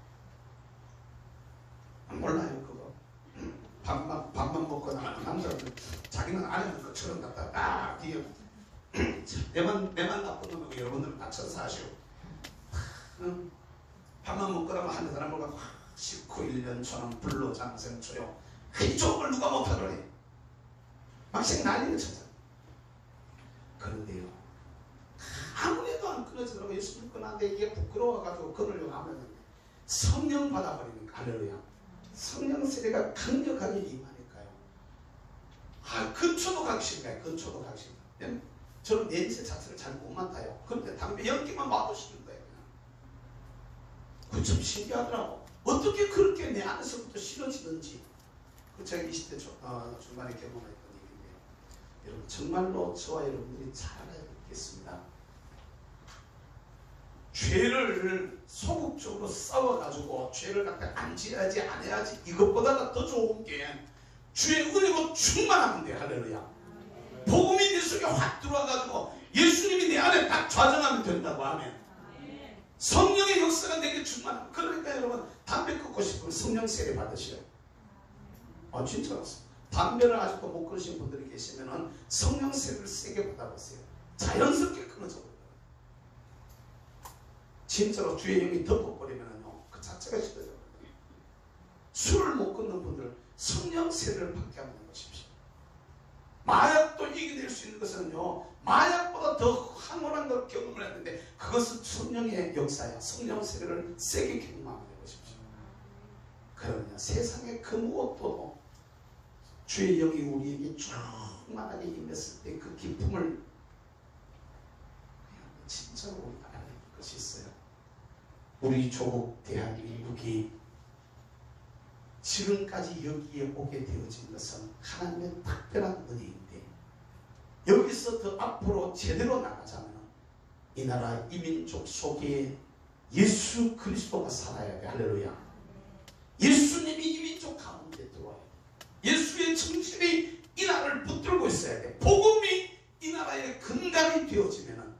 몰라요 그거. 밥만 먹고 나면 남자들 자기는 안 하는 것처럼 갖다 딱 뒤에 내만 나쁜 놈이고 여러분들은 다 천사하시오. 밥만 먹고 나면 한 사람 물고 19, 1년 초는 불로장생초요. 이 좋은 걸 누가 못하더래. 막상 난리를 쳐서. 그런데요, 아무래도 안 끊어지더라고. 예수 믿고 나는데 이게 부끄러워가지고 끊으려고 하면 성령 받아버리니까. 할렐루야. 성령 세례가 강력하게 임하니까요. 근처도 가기 싫어요. 근처도 가기 싫어요. 저는 냄새 자체를 잘 못 맡아요. 그런데 담배 연기만 맡고 싶은 거예요. 그거 참 신기하더라고. 어떻게 그렇게 내 안에서부터 싫어지는지. 제가 20대 중반에 경험했던 얘기인데요. 여러분 정말로 저와 여러분들이 잘 알아야 되겠습니다. 죄를 소극적으로 싸워가지고 죄를 갖다 안 지어야지 안 해야지 이것보다 더 좋은 게 주의 은혜로 충만하면 돼요. 할렐루야. 복음이 내 속에 확 들어와가지고 예수님이 내 안에 딱 좌정하면 된다고 하면 성령의 역사가 내게 충만하면, 그러니까 여러분 담배 끊고 싶으면 성령 세례 받으셔요. 진짜로 담배를 아직도 못 끊으신 분들이 계시면 성령 세례를 세게 받아보세요. 자연스럽게 끊어져 버려요. 진짜로 주의 영이 덮어버리면요 그 자체가 싫어져요. 술을 못 끊는 분들 성령 세례를 받게 하는 것입니다. 마약도 이겨낼 수 있는 것은요 마약보다 더 황홀한 걸 경험을 했는데 그것은 성령의 역사야. 성령 세례를 세게 경험하는 것입니다. 그러면요 세상의 그 무엇도 주의 영이 우리에게 충만하게 임했을 때 그 기쁨을 진짜로 우리가 알아야 될 것이 있어요. 우리 조국 대한민국이 지금까지 여기에 오게 되어진 것은 하나님의 특별한 은혜인데 여기서 더 앞으로 제대로 나가자면 이 나라 이 민족 속에 예수 그리스도가 살아야 돼. 할렐루야. 예수님이 이 민족 가운데 들어와야 돼. 예수의 정신이 이 나라를 붙들고 있어야 돼. 복음이 이 나라의 근간이 되어지면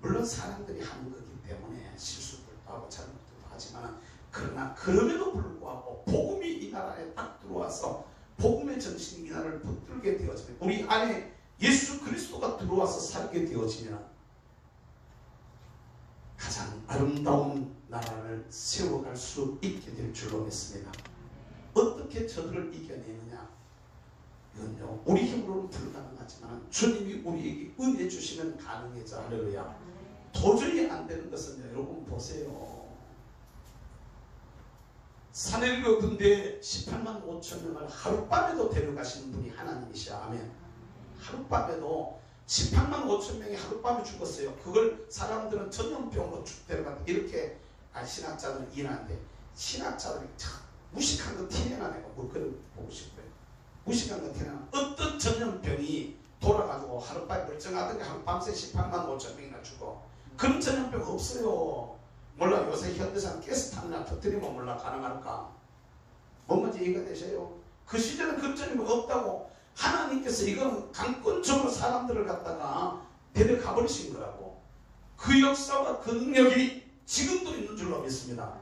물론 사람들이 하는 거기 때문에 실수들도 하고 잘못들도 하지만 그러나 그럼에도 불구하고 복음이 이 나라에 딱 들어와서 복음의 정신이 이 나라를 붙들게 되어지면 우리 안에 예수 그리스도가 들어와서 살게 되어지면 가장 아름다운 나라를 세워갈 수 있게 될 줄로 믿습니다. 어떻게 저들을 이겨내느냐? 이건요 우리 힘으로는 불가능하지만 주님이 우리에게 은혜 주시면 가능해져. 할렐루야. 도저히 안 되는 것은요 여러분 보세요. 산헬교 군대 18만 5천 명을 하룻밤에도 데려가시는 분이 하나님이시야. 아멘. 하룻밤에도 18만 5천 명이 하룻밤에 죽었어요. 그걸 사람들은 전염병으로 쭉 데려간다. 이렇게 신학자들은 일하는데 신학자들이 참 무식한 거 티내나 내가 뭐 그런 보고 싶어요. 무식한 거 티내나 어떤 전염병이 돌아가지고 하룻밤에 멀쩡하던 게 하룻밤새 18만 5천 명이나 죽어. 그런 전염병 없어요. 몰라 요새 현대사는 가스탄이나 터뜨리면 몰라 가능할까? 뭔지 이해가 되셔요? 그 시절은 그런 전염병 없다고 하나님께서 이건 강권적으로 사람들을 갖다가 데려가 버리신 거라고. 그 역사와 그 능력이 지금도 있는 줄로 믿습니다.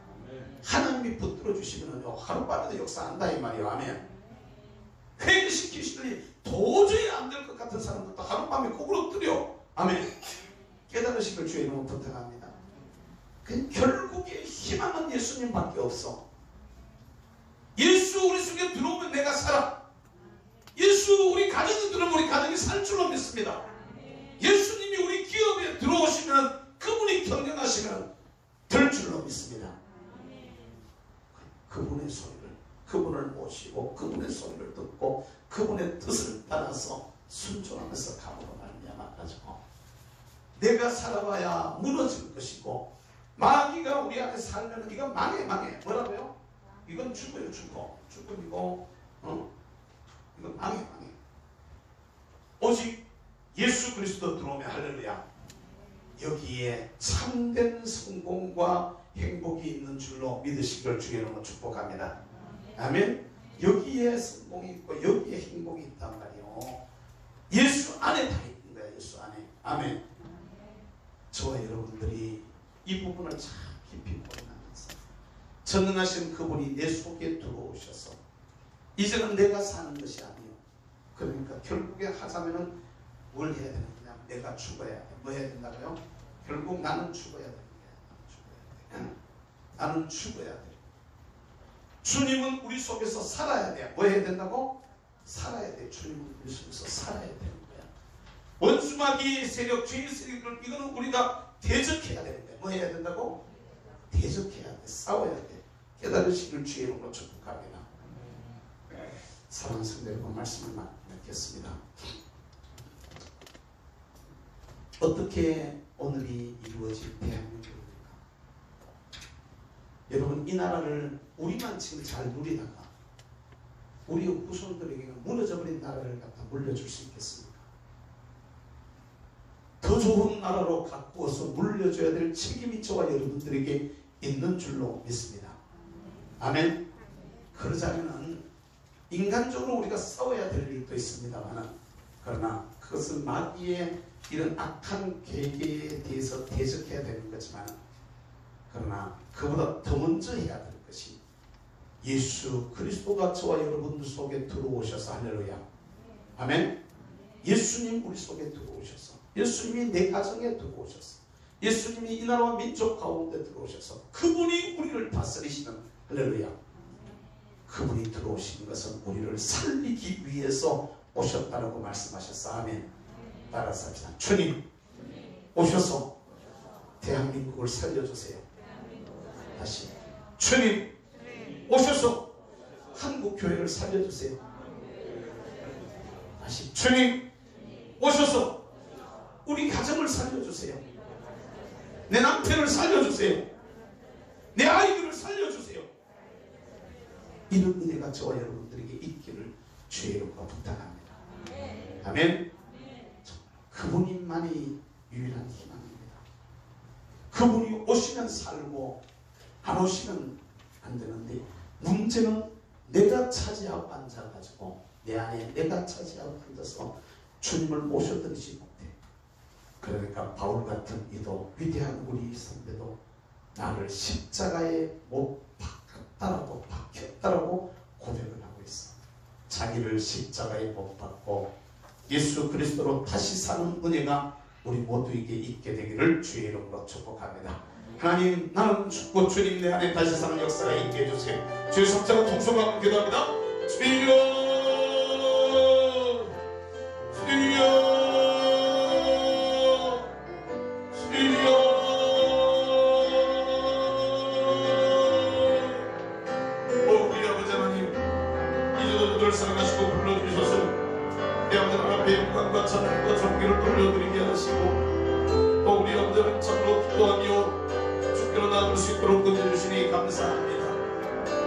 하나님이 붙들어 주시면요 하룻밤에도 역사한다 이 말이에요. 아멘. 회개시키시더니 도저히 안 될 것 같은 사람들도 하룻밤에 kok으로 뜨려. 아멘. 깨달으시길 주의 이름으로 부탁합니다. 결국에 희망은 예수님밖에 없어. 예수 우리 속에 들어오면 내가 살아. 예수 우리 가정에 들어오면 우리 가정이 살 줄로 믿습니다. 예수님이 우리 기업에 들어오시면 그분이 경영하시면 될 줄로 믿습니다. 그분의 소리를 그분을 모시고 그분의 소리를 듣고 그분의 뜻을 따라서 순종하면서 감으로 말미암아가지고 내가 살아봐야 무너질 것이고 마귀가 우리 안에 살면 이건 망해. 뭐라고요? 이건 죽어요. 죽음이고 이건 망해. 오직 예수 그리스도 들어오면 할렐루야 여기에 참된 성공과 행복이 있는 줄로 믿으시길 주의 이름으로 축복합니다. 아멘. 여기에 성공이 있고 여기에 행복이 있단 말이에요. 예수 안에 다 있는 거야. 예수 안에. 아멘. 저와 여러분들이 이 부분을 참 깊이 고민하면서 전능하신 그분이 내 속에 들어오셔서 이제는 내가 사는 것이 아니요. 그러니까 결국에 하자면은 뭘 해야 되는 거냐? 내가 죽어야 돼. 뭐 해야 된다고요? 결국 나는 죽어야 되는 거야. 나는 죽어야 돼. 주님은 우리 속에서 살아야 돼. 뭐 해야 된다고? 살아야 돼. 주님은 우리 속에서 살아야 되는 거야. 원수마귀의 세력, 죄의 세력을 이거는 우리가 대적해야 되는 거야. 뭐 해야 된다고? 대적해야 돼. 싸워야 돼. 깨달으시길 주의 이름으로 축복합니다. 사랑하는 성도 여러분, 말씀을 맺겠습니다. 어떻게 오늘이 이루어질 대한민국입니까? 여러분, 이 나라를 우리만 지금 잘 누리다가 우리의 후손들에게는 무너져버린 나라를 갖다 물려줄 수 있겠습니까? 더 좋은 나라로 가꾸어서 물려줘야 될 책임이 저와 여러분들에게 있는 줄로 믿습니다. 아멘. 그러자면은 인간적으로 우리가 싸워야 될 일도 있습니다만, 그러나 그것은 마귀의 이런 악한 계획에 대해서 대적해야 되는 거지만, 그러나 그보다 더 먼저 해야 될 것이 예수 그리스도가 저와 여러분들 속에 들어오셔서, 할렐루야, 아멘. 예수님 우리 속에 들어오셔서, 예수님이 내 가정에 들어오셔서, 예수님이 이 나라와 민족 가운데 들어오셔서 그분이 우리를 다스리시는, 할렐루야, 그분이 들어오신 것은 우리를 살리기 위해서 오셨다라고 말씀하셨어. 아멘. 따라서 합시다. 주님 오셔서 대한민국을 살려주세요. 다시, 주님 오셔서 한국교회를 살려주세요. 다시, 주님 오셔서 우리 가정을 살려주세요. 내 남편을 살려주세요. 내 아이들을 살려주세요. 이런 은혜가 저와 여러분들에게 있기를 주의 이름으로 부탁합니다. 아멘. 그분만이 유일한 희망입니다. 그분이 오시면 살고 안 오시면 안 되는데, 문제는 내가 차지하고 앉아가지고 내 안에 내가 차지하고 앉아서 주님을 모셔드리지 못해. 그러니까 바울 같은 이도, 위대한 우리 선배도 나를 십자가에 못 박혔다라고 고백을 하고 있어. 자기를 십자가에 못 박고 예수 그리스도로 다시 사는 은혜가 우리 모두에게 있게 되기를 주의 이름으로 축복합니다. 하나님, 나는 죽고 주님 내 안에 다시 사는 역사가 있게 해주세요. 주의 성자가 통성하고 기도합니다. 주여, 주여, 사랑하시고 불러주셔서 내 아버지 앞에 영광과 찬양과 존귀를 돌려드리게 하시고, 또 우리 아버지를 참으로 기도하며 주께로 나아갈 수 있도록 건져주시니 감사합니다.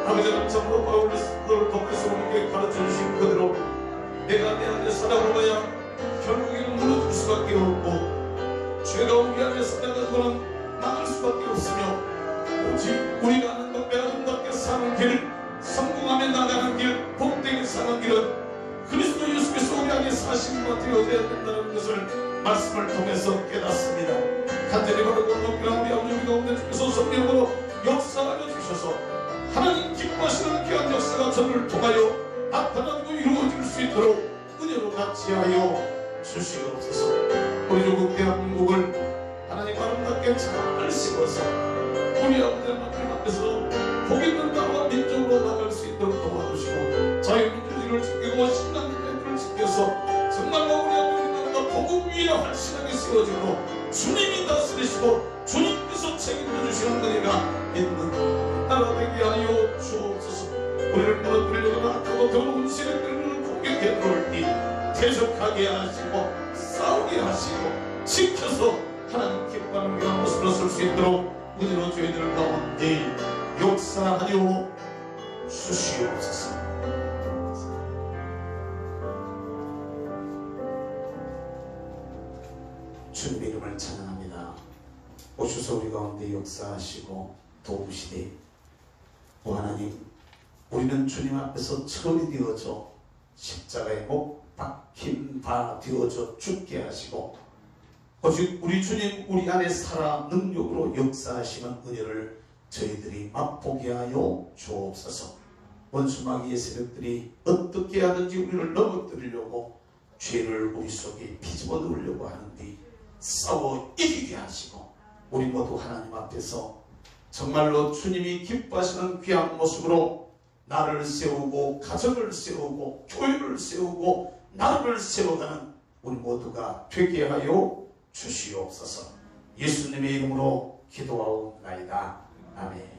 아버지는 참으로 바울을 통해서 우리에게 가르쳐주신 그대로 내가 내 안에 살아보아야 결국에는 무너질 수밖에 없고, 죄가 우리 안에 살아가고는 망할 수밖에 없으며, 오직 우리가 아는 것과 아름답게 사는 길, 성공하며 나가는 길, 복되게 사는 길은 그리스도 예수께서 우리 안에 사심과 되어져야 된다는 것을 말씀을 통해서 깨닫습니다. 간절히 바라고 높이는 우리 아버지 가운데 주께서 성령으로 역사하여 주셔서 하나님 기뻐하시는 귀한 역사가 저를 통하여 나타나고 이루어질 수 있도록 은혜로 같이 하여 주시옵소서. 우리 조국 대한민국을 하나님 아름답게 잘 씹어서 우리 아버지 하나님 앞에서 복 있는 나라와 민족으로 나갈 수 있도록 도와주시고, 자유민주주의를 지키고 신앙민주주의를 지켜서 정말로 우리 아버지 나라가 복음 위에 활신하게 세워지고 주님이 다스리시고 주님께서 책임져 주시는 은혜가 있는 나라 되게 하여 주옵소서. 우리를 무너뜨리려고 악하고 더러운 세력들을 공격해 들어올 때 대적하게 하시고 싸우게 하시고 지켜서 하나님 기뻐하는 귀한 모습으로 설 수 있도록 은혜로 저희들 가운데 역사하여 주시옵소서. 주님의 이름을 찬양합니다. 오셔서 우리 가운데 역사하시고 도우시되, 오 하나님, 우리는 주님 앞에서 처리 되어져 십자가에 못 박힌 바 되어져 죽게 하시고, 오직 우리 주님 우리 안에 살아 능력으로 역사하시는 은혜를 저희들이 맛보게 하여 주옵소서. 원수마귀의 세력들이 어떻게 하든지 우리를 넘어뜨리려고 죄를 우리 속에 비집어 넣으려고 하는데 싸워 이기게 하시고, 우리 모두 하나님 앞에서 정말로 주님이 기뻐하시는 귀한 모습으로 나를 세우고 가정을 세우고 교회를 세우고 나라를 세워가는 우리 모두가 되게 하여 주시옵소서. 예수님의 이름으로 기도하옵나이다. 아멘.